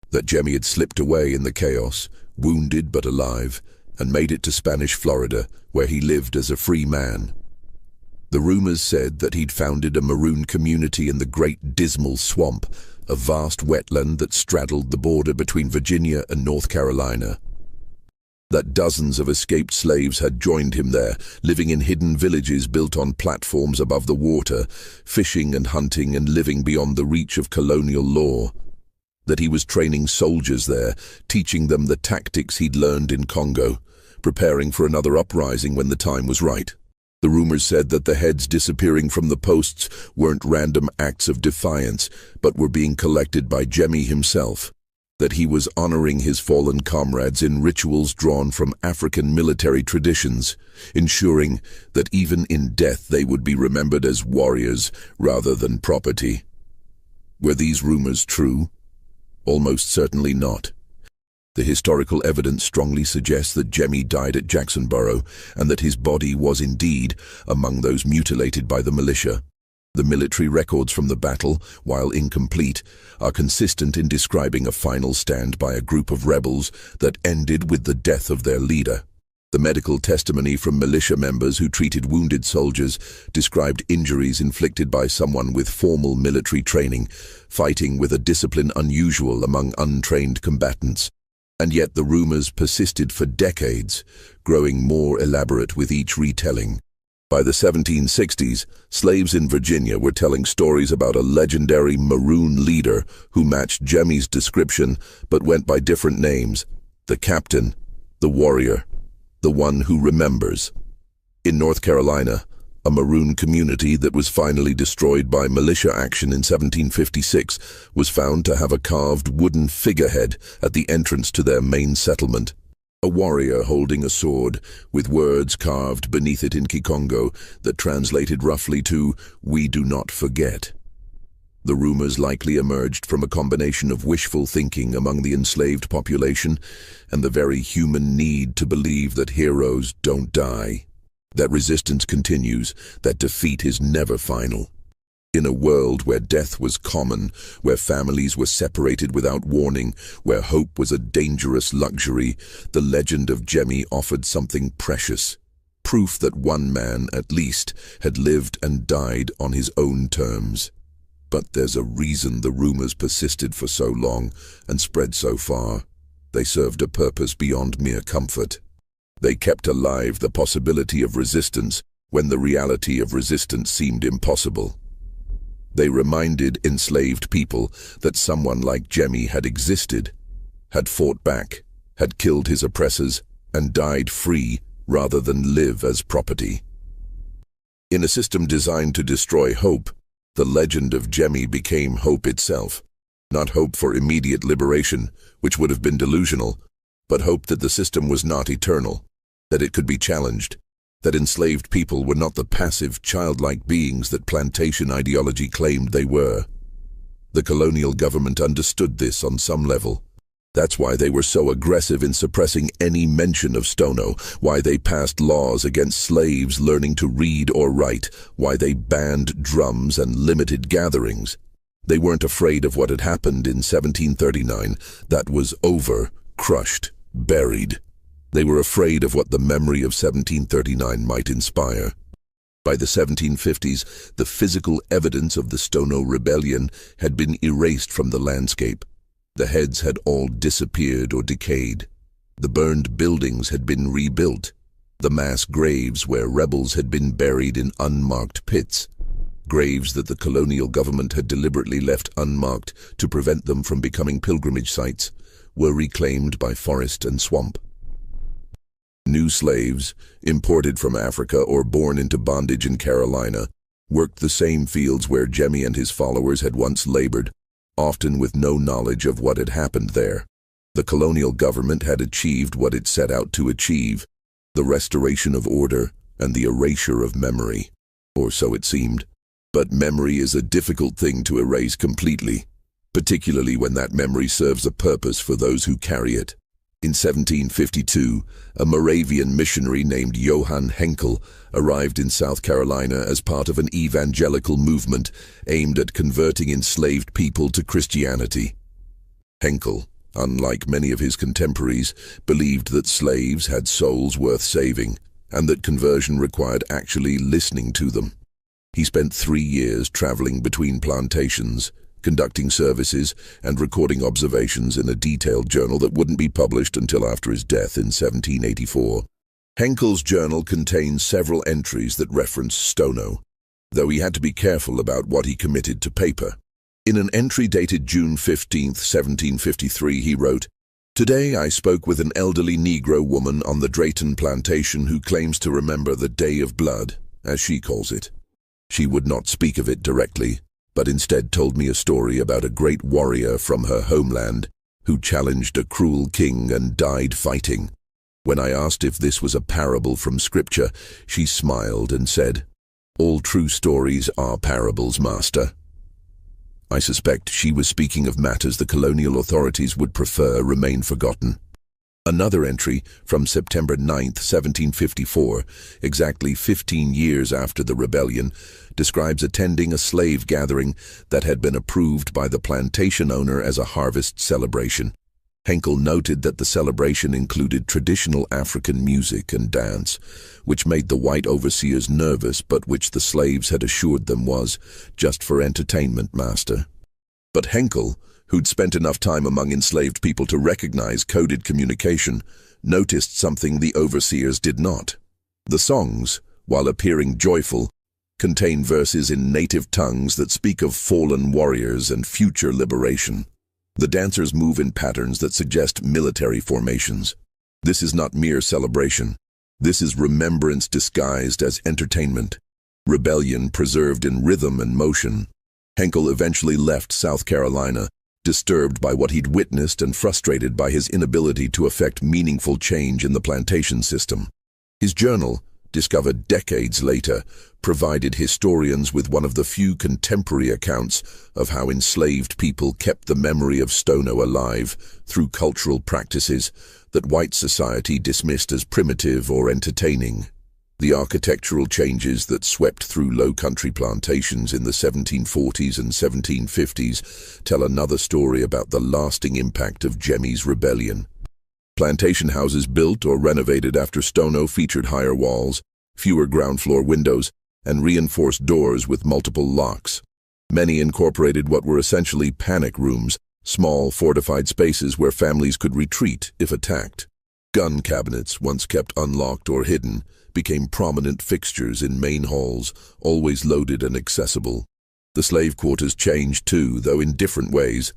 that Jemmy had slipped away in the chaos, wounded but alive, and made it to Spanish Florida, where he lived as a free man. The rumors said that he'd founded a maroon community in the Great Dismal Swamp, a vast wetland that straddled the border between Virginia and North Carolina. That dozens of escaped slaves had joined him there, living in hidden villages built on platforms above the water, fishing and hunting and living beyond the reach of colonial law. That he was training soldiers there, teaching them the tactics he'd learned in Congo, preparing for another uprising when the time was right. The rumors said that the heads disappearing from the posts weren't random acts of defiance, but were being collected by Jemmy himself. That he was honoring his fallen comrades in rituals drawn from African military traditions, ensuring that even in death they would be remembered as warriors rather than property. Were these rumors true? Almost certainly not. The historical evidence strongly suggests that Jemmy died at Jacksonboro and that his body was indeed among those mutilated by the militia. The military records from the battle, while incomplete, are consistent in describing a final stand by a group of rebels that ended with the death of their leader. The medical testimony from militia members who treated wounded soldiers described injuries inflicted by someone with formal military training, fighting with a discipline unusual among untrained combatants. And yet the rumors persisted for decades, growing more elaborate with each retelling. By the 1760s, slaves in Virginia were telling stories about a legendary maroon leader who matched Jemmy's description but went by different names: the captain, the warrior, the one who remembers. In North Carolina, a maroon community that was finally destroyed by militia action in 1756 was found to have a carved wooden figurehead at the entrance to their main settlement. A warrior holding a sword, with words carved beneath it in Kikongo that translated roughly to, "We do not forget." The rumors likely emerged from a combination of wishful thinking among the enslaved population and the very human need to believe that heroes don't die, that resistance continues, that defeat is never final. In a world where death was common, where families were separated without warning, where hope was a dangerous luxury, the legend of Jemmy offered something precious, proof that one man, at least, had lived and died on his own terms. But there's a reason the rumors persisted for so long and spread so far. They served a purpose beyond mere comfort. They kept alive the possibility of resistance when the reality of resistance seemed impossible. They reminded enslaved people that someone like Jemmy had existed, had fought back, had killed his oppressors, and died free rather than live as property. In a system designed to destroy hope, the legend of Jemmy became hope itself. Not hope for immediate liberation, which would have been delusional, but hope that the system was not eternal, that it could be challenged, that enslaved people were not the passive, childlike beings that plantation ideology claimed they were. The colonial government understood this on some level. That's why they were so aggressive in suppressing any mention of Stono, why they passed laws against slaves learning to read or write, why they banned drums and limited gatherings. They weren't afraid of what had happened in 1739. That was over, crushed, buried. They were afraid of what the memory of 1739 might inspire. By the 1750s, the physical evidence of the Stono Rebellion had been erased from the landscape. The heads had all disappeared or decayed. The burned buildings had been rebuilt. The mass graves where rebels had been buried in unmarked pits, graves that the colonial government had deliberately left unmarked to prevent them from becoming pilgrimage sites, were reclaimed by forest and swamp. New slaves, imported from Africa or born into bondage in Carolina, worked the same fields where Jemmy and his followers had once labored, often with no knowledge of what had happened there. The colonial government had achieved what it set out to achieve, the restoration of order and the erasure of memory, or so it seemed. But memory is a difficult thing to erase completely, particularly when that memory serves a purpose for those who carry it. In 1752, a Moravian missionary named Johann Henkel arrived in South Carolina as part of an evangelical movement aimed at converting enslaved people to Christianity. Henkel, unlike many of his contemporaries, believed that slaves had souls worth saving, and that conversion required actually listening to them. He spent 3 years traveling between plantations, conducting services and recording observations in a detailed journal that wouldn't be published until after his death in 1784. Henkel's journal contains several entries that reference Stono, though he had to be careful about what he committed to paper. In an entry dated June 15, 1753, he wrote, "Today I spoke with an elderly Negro woman on the Drayton plantation who claims to remember the Day of Blood, as she calls it. She would not speak of it directly, but instead told me a story about a great warrior from her homeland who challenged a cruel king and died fighting. When I asked if this was a parable from Scripture, she smiled and said, 'All true stories are parables, master.' I suspect she was speaking of matters the colonial authorities would prefer remain forgotten." Another entry from September 9, 1754, exactly 15 years after the rebellion, describes attending a slave gathering that had been approved by the plantation owner as a harvest celebration. Henkel noted that the celebration included traditional African music and dance, which made the white overseers nervous, but which the slaves had assured them was just for entertainment, master. But Henkel, who'd spent enough time among enslaved people to recognize coded communication, noticed something the overseers did not. The songs, while appearing joyful, contain verses in native tongues that speak of fallen warriors and future liberation. The dancers move in patterns that suggest military formations. This is not mere celebration. This is remembrance disguised as entertainment, rebellion preserved in rhythm and motion. Henkel eventually left South Carolina, disturbed by what he'd witnessed and frustrated by his inability to effect meaningful change in the plantation system. His journal, discovered decades later, provided historians with one of the few contemporary accounts of how enslaved people kept the memory of Stono alive through cultural practices that white society dismissed as primitive or entertaining. The architectural changes that swept through low-country plantations in the 1740s and 1750s tell another story about the lasting impact of Jemmy's rebellion. Plantation houses built or renovated after Stono featured higher walls, fewer ground-floor windows, and reinforced doors with multiple locks. Many incorporated what were essentially panic rooms, small fortified spaces where families could retreat if attacked. Gun cabinets, once kept unlocked or hidden, became prominent fixtures in main halls, always loaded and accessible. The slave quarters changed too, though in different ways.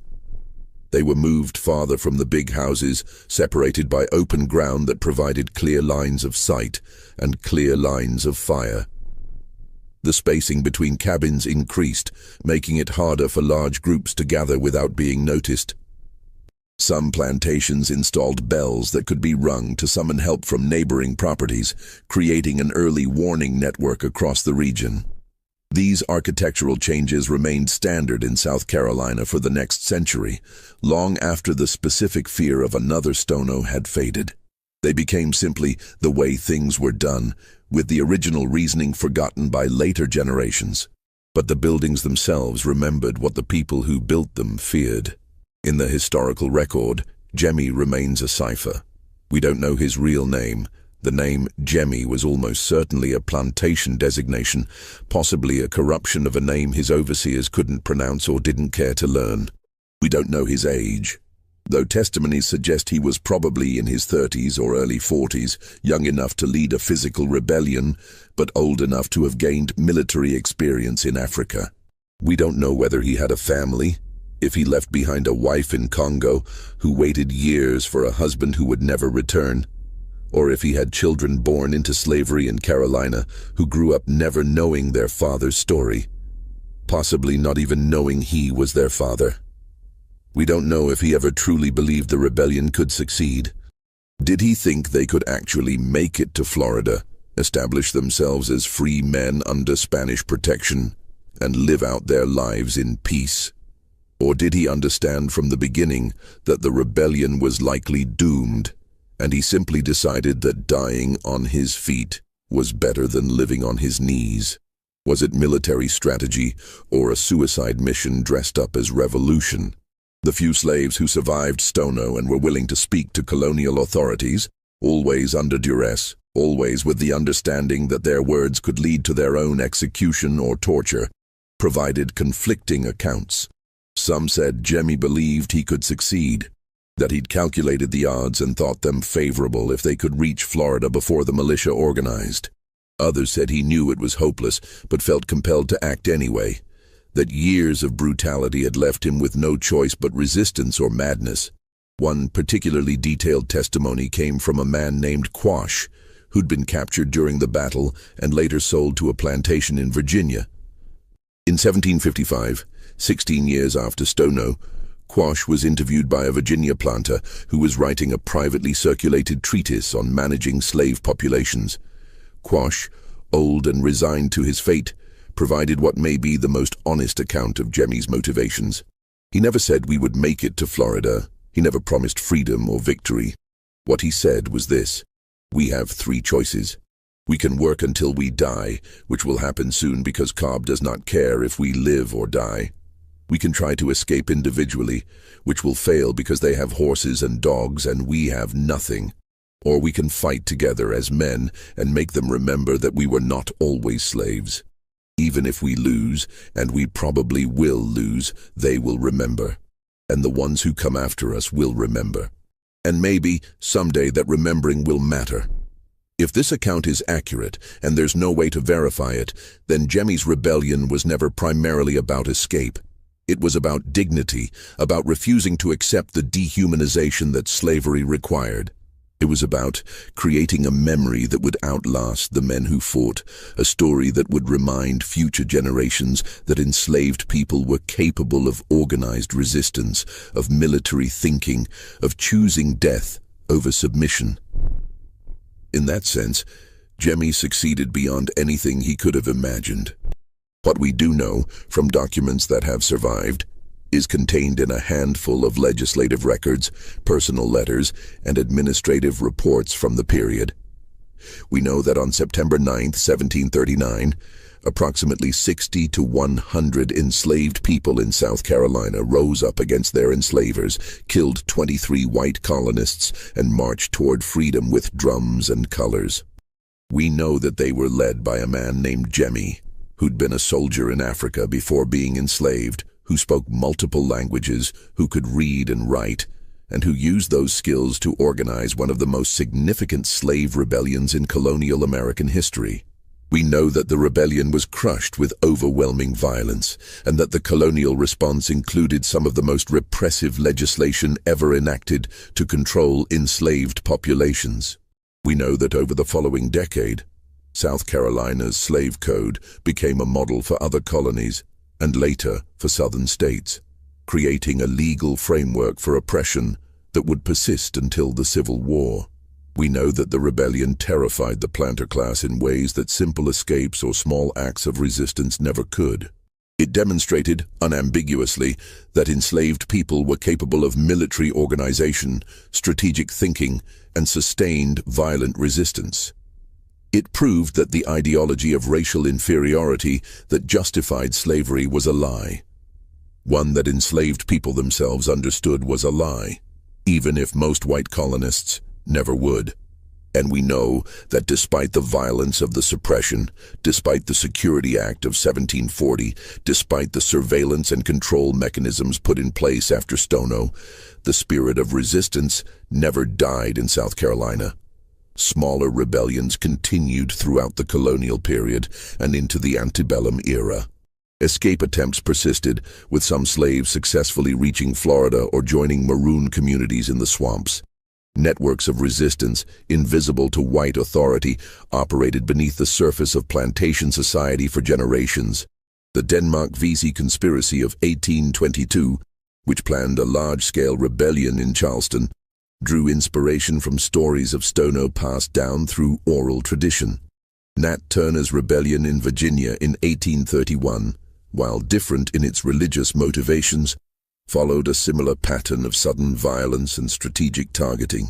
They were moved farther from the big houses, separated by open ground that provided clear lines of sight and clear lines of fire. The spacing between cabins increased, making it harder for large groups to gather without being noticed. Some plantations installed bells that could be rung to summon help from neighboring properties, creating an early warning network across the region. These architectural changes remained standard in South Carolina for the next century, long after the specific fear of another Stono had faded. They became simply the way things were done, with the original reasoning forgotten by later generations. But the buildings themselves remembered what the people who built them feared. In the historical record, Jemmy remains a cipher. We don't know his real name. The name Jemmy was almost certainly a plantation designation, possibly a corruption of a name his overseers couldn't pronounce or didn't care to learn. We don't know his age, though testimonies suggest he was probably in his 30s or early 40s, young enough to lead a physical rebellion, but old enough to have gained military experience in Africa. We don't know whether he had a family, if he left behind a wife in Congo who waited years for a husband who would never return, or if he had children born into slavery in Carolina who grew up never knowing their father's story, possibly not even knowing he was their father. We don't know if he ever truly believed the rebellion could succeed. Did he think they could actually make it to Florida, establish themselves as free men under Spanish protection, and live out their lives in peace? Or did he understand from the beginning that the rebellion was likely doomed, and he simply decided that dying on his feet was better than living on his knees? Was it military strategy or a suicide mission dressed up as revolution? The few slaves who survived Stono and were willing to speak to colonial authorities, always under duress, always with the understanding that their words could lead to their own execution or torture, provided conflicting accounts. Some said Jemmy believed he could succeed, that he'd calculated the odds and thought them favorable if they could reach Florida before the militia organized. Others said he knew it was hopeless, but felt compelled to act anyway, that years of brutality had left him with no choice but resistance or madness. One particularly detailed testimony came from a man named Quash, who'd been captured during the battle and later sold to a plantation in Virginia. In 1755, 16 years after Stono, Quash was interviewed by a Virginia planter who was writing a privately circulated treatise on managing slave populations. Quash, old and resigned to his fate, provided what may be the most honest account of Jemmy's motivations. He never said we would make it to Florida. He never promised freedom or victory. What he said was this: we have three choices. We can work until we die, which will happen soon because Cobb does not care if we live or die. We can try to escape individually, which will fail because they have horses and dogs and we have nothing. Or we can fight together as men and make them remember that we were not always slaves. Even if we lose, and we probably will lose, they will remember. And the ones who come after us will remember. And maybe, someday, that remembering will matter. If this account is accurate, and there's no way to verify it, then Jemmy's rebellion was never primarily about escape. It was about dignity, about refusing to accept the dehumanization that slavery required. It was about creating a memory that would outlast the men who fought, a story that would remind future generations that enslaved people were capable of organized resistance, of military thinking, of choosing death over submission. In that sense, Jemmy succeeded beyond anything he could have imagined. What we do know, from documents that have survived, is contained in a handful of legislative records, personal letters, and administrative reports from the period. We know that on September 9, 1739, approximately 60 to 100 enslaved people in South Carolina rose up against their enslavers, killed 23 white colonists, and marched toward freedom with drums and colors. We know that they were led by a man named Jemmy, who'd been a soldier in Africa before being enslaved, who spoke multiple languages, who could read and write, and who used those skills to organize one of the most significant slave rebellions in colonial American history. We know that the rebellion was crushed with overwhelming violence, and that the colonial response included some of the most repressive legislation ever enacted to control enslaved populations. We know that over the following decade, South Carolina's slave code became a model for other colonies, and later for southern states, creating a legal framework for oppression that would persist until the Civil War. We know that the rebellion terrified the planter class in ways that simple escapes or small acts of resistance never could. It demonstrated, unambiguously, that enslaved people were capable of military organization, strategic thinking, and sustained violent resistance. It proved that the ideology of racial inferiority that justified slavery was a lie. One that enslaved people themselves understood was a lie, even if most white colonists never would. And we know that despite the violence of the suppression, despite the Security Act of 1740, despite the surveillance and control mechanisms put in place after Stono, the spirit of resistance never died in South Carolina. Smaller rebellions continued throughout the colonial period and into the antebellum era. Escape attempts persisted, with some slaves successfully reaching Florida or joining maroon communities in the swamps. Networks of resistance, invisible to white authority, operated beneath the surface of plantation society for generations. The Denmark-Vesey Conspiracy of 1822, which planned a large-scale rebellion in Charleston, drew inspiration from stories of Stono passed down through oral tradition. Nat Turner's rebellion in Virginia in 1831, while different in its religious motivations, followed a similar pattern of sudden violence and strategic targeting.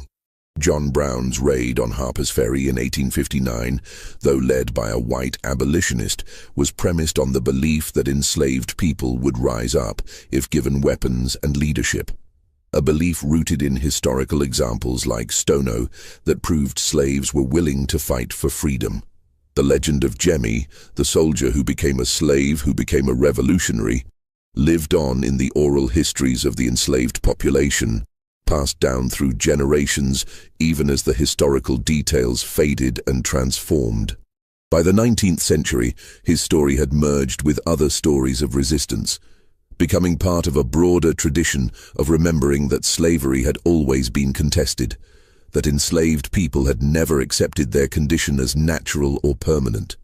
John Brown's raid on Harper's Ferry in 1859, though led by a white abolitionist, was premised on the belief that enslaved people would rise up if given weapons and leadership. A belief rooted in historical examples like Stono that proved slaves were willing to fight for freedom. The legend of Jemmy, the soldier who became a slave who became a revolutionary, lived on in the oral histories of the enslaved population, passed down through generations even as the historical details faded and transformed. By the 19th century, his story had merged with other stories of resistance, becoming part of a broader tradition of remembering that slavery had always been contested, that enslaved people had never accepted their condition as natural or permanent.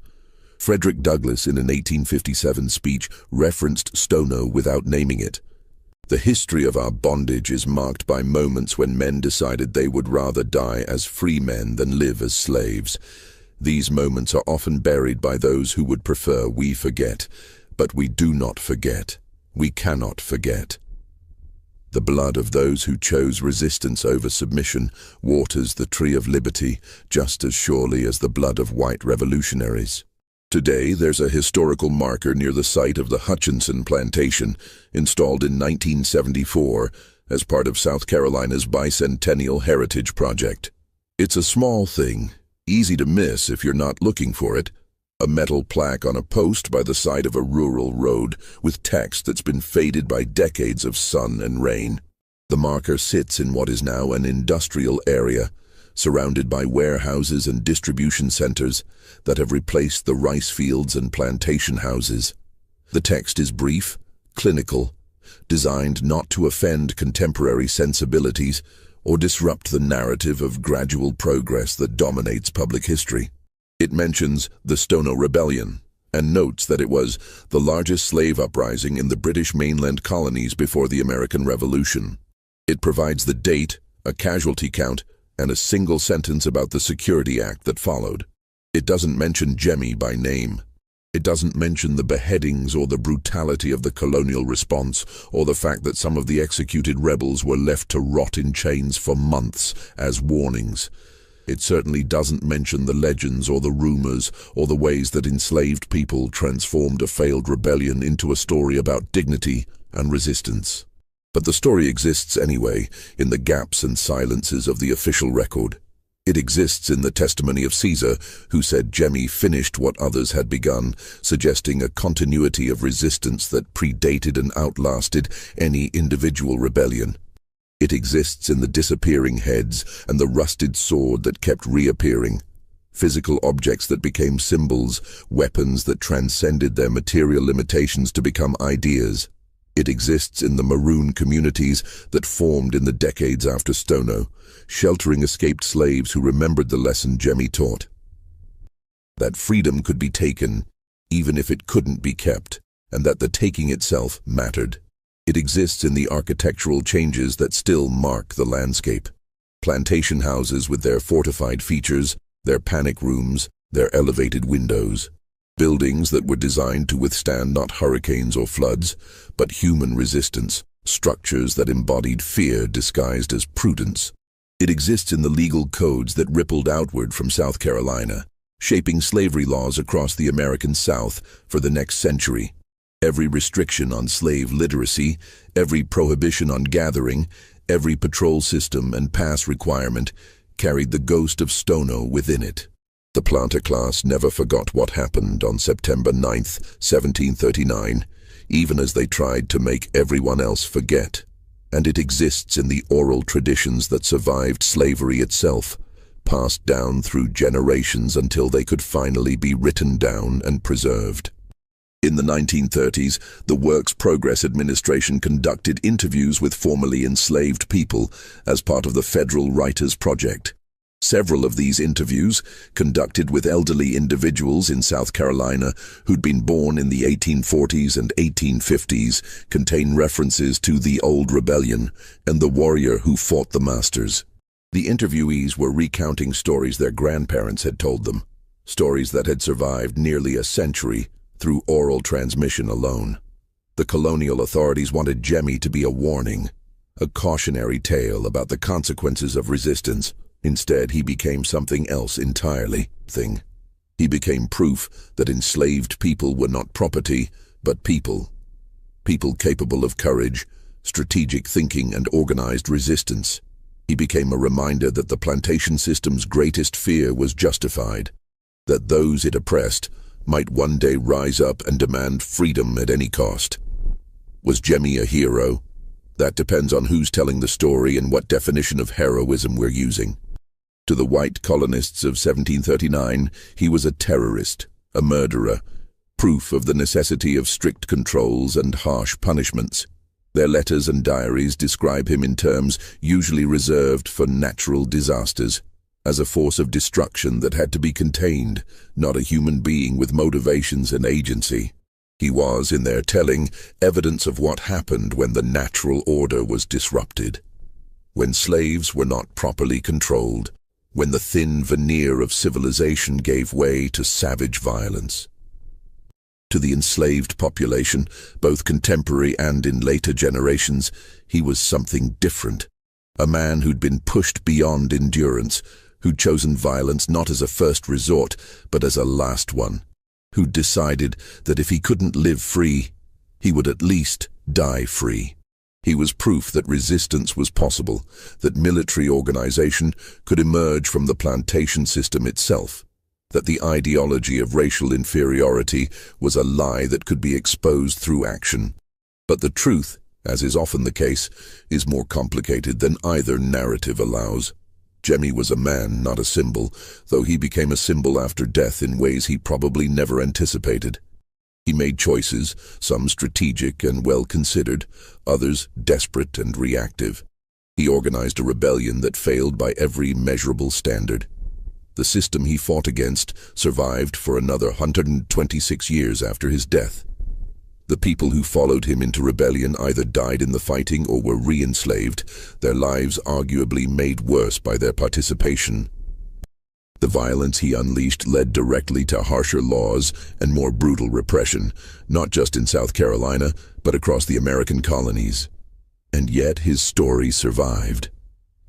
Frederick Douglass, in an 1857 speech, referenced Stono without naming it. The history of our bondage is marked by moments when men decided they would rather die as free men than live as slaves. These moments are often buried by those who would prefer we forget, but we do not forget. We cannot forget. The blood of those who chose resistance over submission waters the tree of liberty just as surely as the blood of white revolutionaries. Today, there's a historical marker near the site of the Hutchinson Plantation, installed in 1974 as part of South Carolina's Bicentennial Heritage Project. It's a small thing, easy to miss if you're not looking for it. A metal plaque on a post by the side of a rural road with text that's been faded by decades of sun and rain. The marker sits in what is now an industrial area, surrounded by warehouses and distribution centers that have replaced the rice fields and plantation houses. The text is brief, clinical, designed not to offend contemporary sensibilities or disrupt the narrative of gradual progress that dominates public history. It mentions the Stono Rebellion and notes that it was the largest slave uprising in the British mainland colonies before the American Revolution. It provides the date, a casualty count, and a single sentence about the Security Act that followed. It doesn't mention Jemmy by name. It doesn't mention the beheadings or the brutality of the colonial response or the fact that some of the executed rebels were left to rot in chains for months as warnings. It certainly doesn't mention the legends or the rumors or the ways that enslaved people transformed a failed rebellion into a story about dignity and resistance. But the story exists anyway, in the gaps and silences of the official record. It exists in the testimony of Caesar, who said Jemmy finished what others had begun, suggesting a continuity of resistance that predated and outlasted any individual rebellion. It exists in the disappearing heads and the rusted sword that kept reappearing, physical objects that became symbols, weapons that transcended their material limitations to become ideas. It exists in the maroon communities that formed in the decades after Stono, sheltering escaped slaves who remembered the lesson Jemmy taught. That freedom could be taken, even if it couldn't be kept, and that the taking itself mattered. It exists in the architectural changes that still mark the landscape. Plantation houses with their fortified features, their panic rooms, their elevated windows. Buildings that were designed to withstand not hurricanes or floods, but human resistance, structures that embodied fear disguised as prudence. It exists in the legal codes that rippled outward from South Carolina, shaping slavery laws across the American South for the next century. Every restriction on slave literacy, every prohibition on gathering, every patrol system and pass requirement carried the ghost of Stono within it. The planter class never forgot what happened on September 9th, 1739, even as they tried to make everyone else forget. And it exists in the oral traditions that survived slavery itself, passed down through generations until they could finally be written down and preserved. In the 1930s, the Works Progress Administration conducted interviews with formerly enslaved people as part of the Federal Writers' Project. Several of these interviews, conducted with elderly individuals in South Carolina who'd been born in the 1840s and 1850s, contain references to the Old Rebellion and the warrior who fought the masters. The interviewees were recounting stories their grandparents had told them, stories that had survived nearly a century through oral transmission alone. The colonial authorities wanted Jemmy to be a warning, a cautionary tale about the consequences of resistance. Instead, he became something else entirely. He became proof that enslaved people were not property, but people. People capable of courage, strategic thinking, and organized resistance. He became a reminder that the plantation system's greatest fear was justified, that those it oppressed might one day rise up and demand freedom at any cost. Was Jemmy a hero? That depends on who's telling the story and what definition of heroism we're using. To the white colonists of 1739, he was a terrorist, a murderer, proof of the necessity of strict controls and harsh punishments. Their letters and diaries describe him in terms usually reserved for natural disasters, as a force of destruction that had to be contained, not a human being with motivations and agency. He was, in their telling, evidence of what happened when the natural order was disrupted, when slaves were not properly controlled, when the thin veneer of civilization gave way to savage violence. To the enslaved population, both contemporary and in later generations, he was something different. A man who'd been pushed beyond endurance, who'd chosen violence not as a first resort, but as a last one, who'd decided that if he couldn't live free, he would at least die free. He was proof that resistance was possible, that military organization could emerge from the plantation system itself, that the ideology of racial inferiority was a lie that could be exposed through action. But the truth, as is often the case, is more complicated than either narrative allows. Jemmy was a man, not a symbol, though he became a symbol after death in ways he probably never anticipated. He made choices, some strategic and well-considered, others desperate and reactive. He organized a rebellion that failed by every measurable standard. The system he fought against survived for another 126 years after his death. The people who followed him into rebellion either died in the fighting or were re-enslaved, their lives arguably made worse by their participation. The violence he unleashed led directly to harsher laws and more brutal repression, not just in South Carolina, but across the American colonies. And yet his story survived.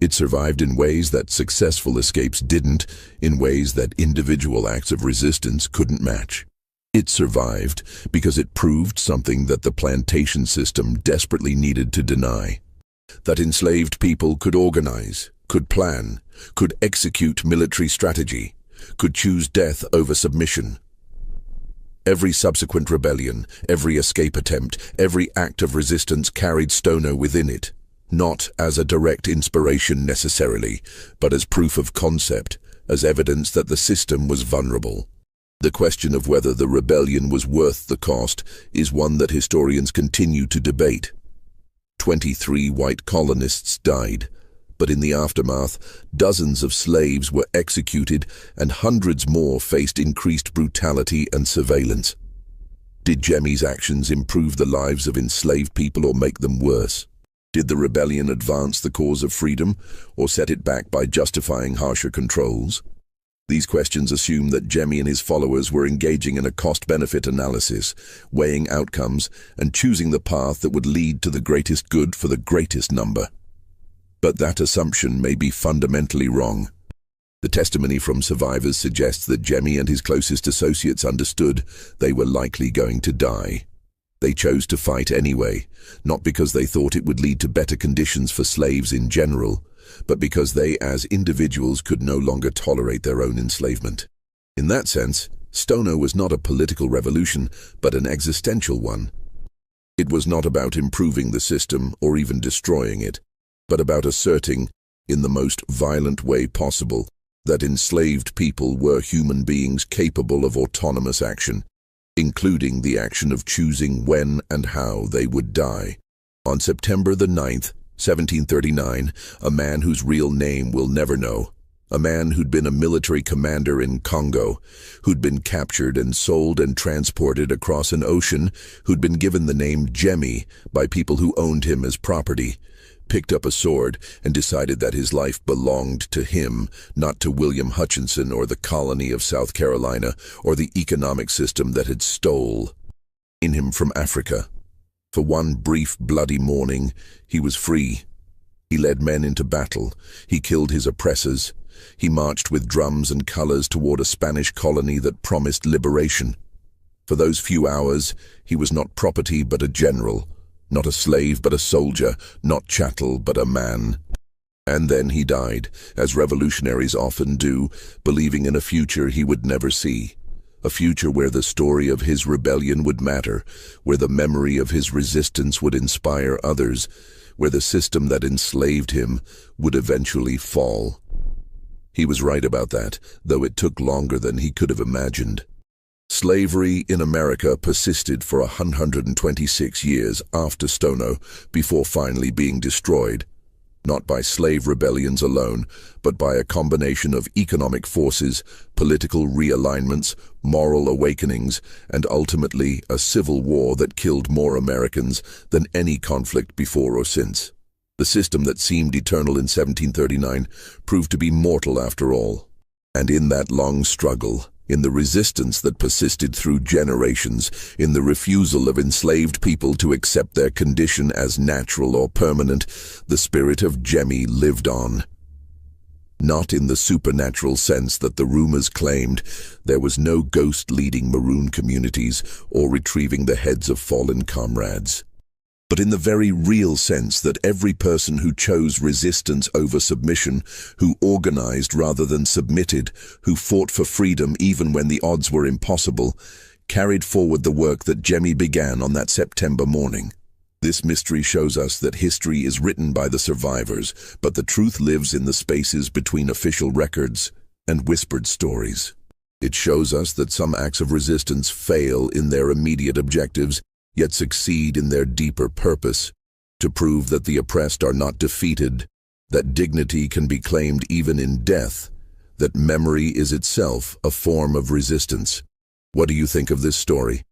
It survived in ways that successful escapes didn't, in ways that individual acts of resistance couldn't match. It survived because it proved something that the plantation system desperately needed to deny: that enslaved people could organize, could plan, could execute military strategy, could choose death over submission. Every subsequent rebellion, every escape attempt, every act of resistance carried Stono within it, not as a direct inspiration necessarily, but as proof of concept, as evidence that the system was vulnerable. The question of whether the rebellion was worth the cost is one that historians continue to debate. 23 white colonists died, but in the aftermath, dozens of slaves were executed and hundreds more faced increased brutality and surveillance. Did Jemmy's actions improve the lives of enslaved people or make them worse? Did the rebellion advance the cause of freedom or set it back by justifying harsher controls? These questions assume that Jemmy and his followers were engaging in a cost-benefit analysis, weighing outcomes and choosing the path that would lead to the greatest good for the greatest number. But that assumption may be fundamentally wrong. The testimony from survivors suggests that Jemmy and his closest associates understood they were likely going to die. They chose to fight anyway, not because they thought it would lead to better conditions for slaves in general, but because they as individuals could no longer tolerate their own enslavement. In that sense, Stono was not a political revolution, but an existential one. It was not about improving the system or even destroying it, but about asserting, in the most violent way possible, that enslaved people were human beings capable of autonomous action, including the action of choosing when and how they would die. On September the 9th, 1739, a man whose real name we'll never know, a man who'd been a military commander in Congo, who'd been captured and sold and transported across an ocean, who'd been given the name Jemmy by people who owned him as property, picked up a sword and decided that his life belonged to him, not to William Hutchinson or the colony of South Carolina or the economic system that had stole in him from Africa. For one brief, bloody morning, he was free. He led men into battle. He killed his oppressors. He marched with drums and colors toward a Spanish colony that promised liberation. For those few hours, he was not property but a general, not a slave but a soldier, not chattel but a man. And then he died, as revolutionaries often do, believing in a future he would never see. A future where the story of his rebellion would matter, where the memory of his resistance would inspire others, where the system that enslaved him would eventually fall. He was right about that, though it took longer than he could have imagined. Slavery in America persisted for 126 years after Stono, before finally being destroyed. Not by slave rebellions alone, but by a combination of economic forces, political realignments, moral awakenings, and ultimately a civil war that killed more Americans than any conflict before or since. The system that seemed eternal in 1739 proved to be mortal after all. And in that long struggle, in the resistance that persisted through generations, in the refusal of enslaved people to accept their condition as natural or permanent, the spirit of Jemmy lived on. Not in the supernatural sense that the rumors claimed. There was no ghost leading maroon communities or retrieving the heads of fallen comrades. But in the very real sense that every person who chose resistance over submission, who organized rather than submitted, who fought for freedom even when the odds were impossible, carried forward the work that Jemmy began on that September morning. This mystery shows us that history is written by the survivors, but the truth lives in the spaces between official records and whispered stories. It shows us that some acts of resistance fail in their immediate objectives, yet succeed in their deeper purpose, to prove that the oppressed are not defeated, that dignity can be claimed even in death, that memory is itself a form of resistance. What do you think of this story?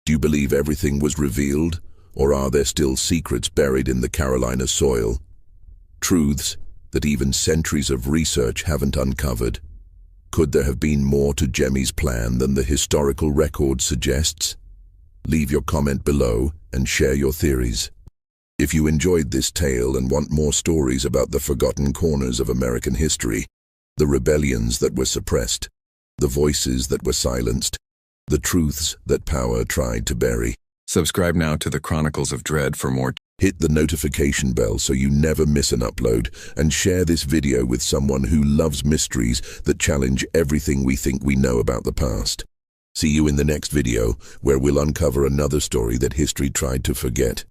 Do you believe everything was revealed, or are there still secrets buried in the Carolina soil? Truths that even centuries of research haven't uncovered. Could there have been more to Jemmy's plan than the historical record suggests? Leave your comment below and share your theories. If you enjoyed this tale and want more stories about the forgotten corners of American history, the rebellions that were suppressed, the voices that were silenced, the truths that power tried to bury, Subscribe now to the Chronicles of Dread for more. hit the notification bell so you never miss an upload, and share this video with someone who loves mysteries that challenge everything we think we know about the past. See you in the next video, where we'll uncover another story that history tried to forget.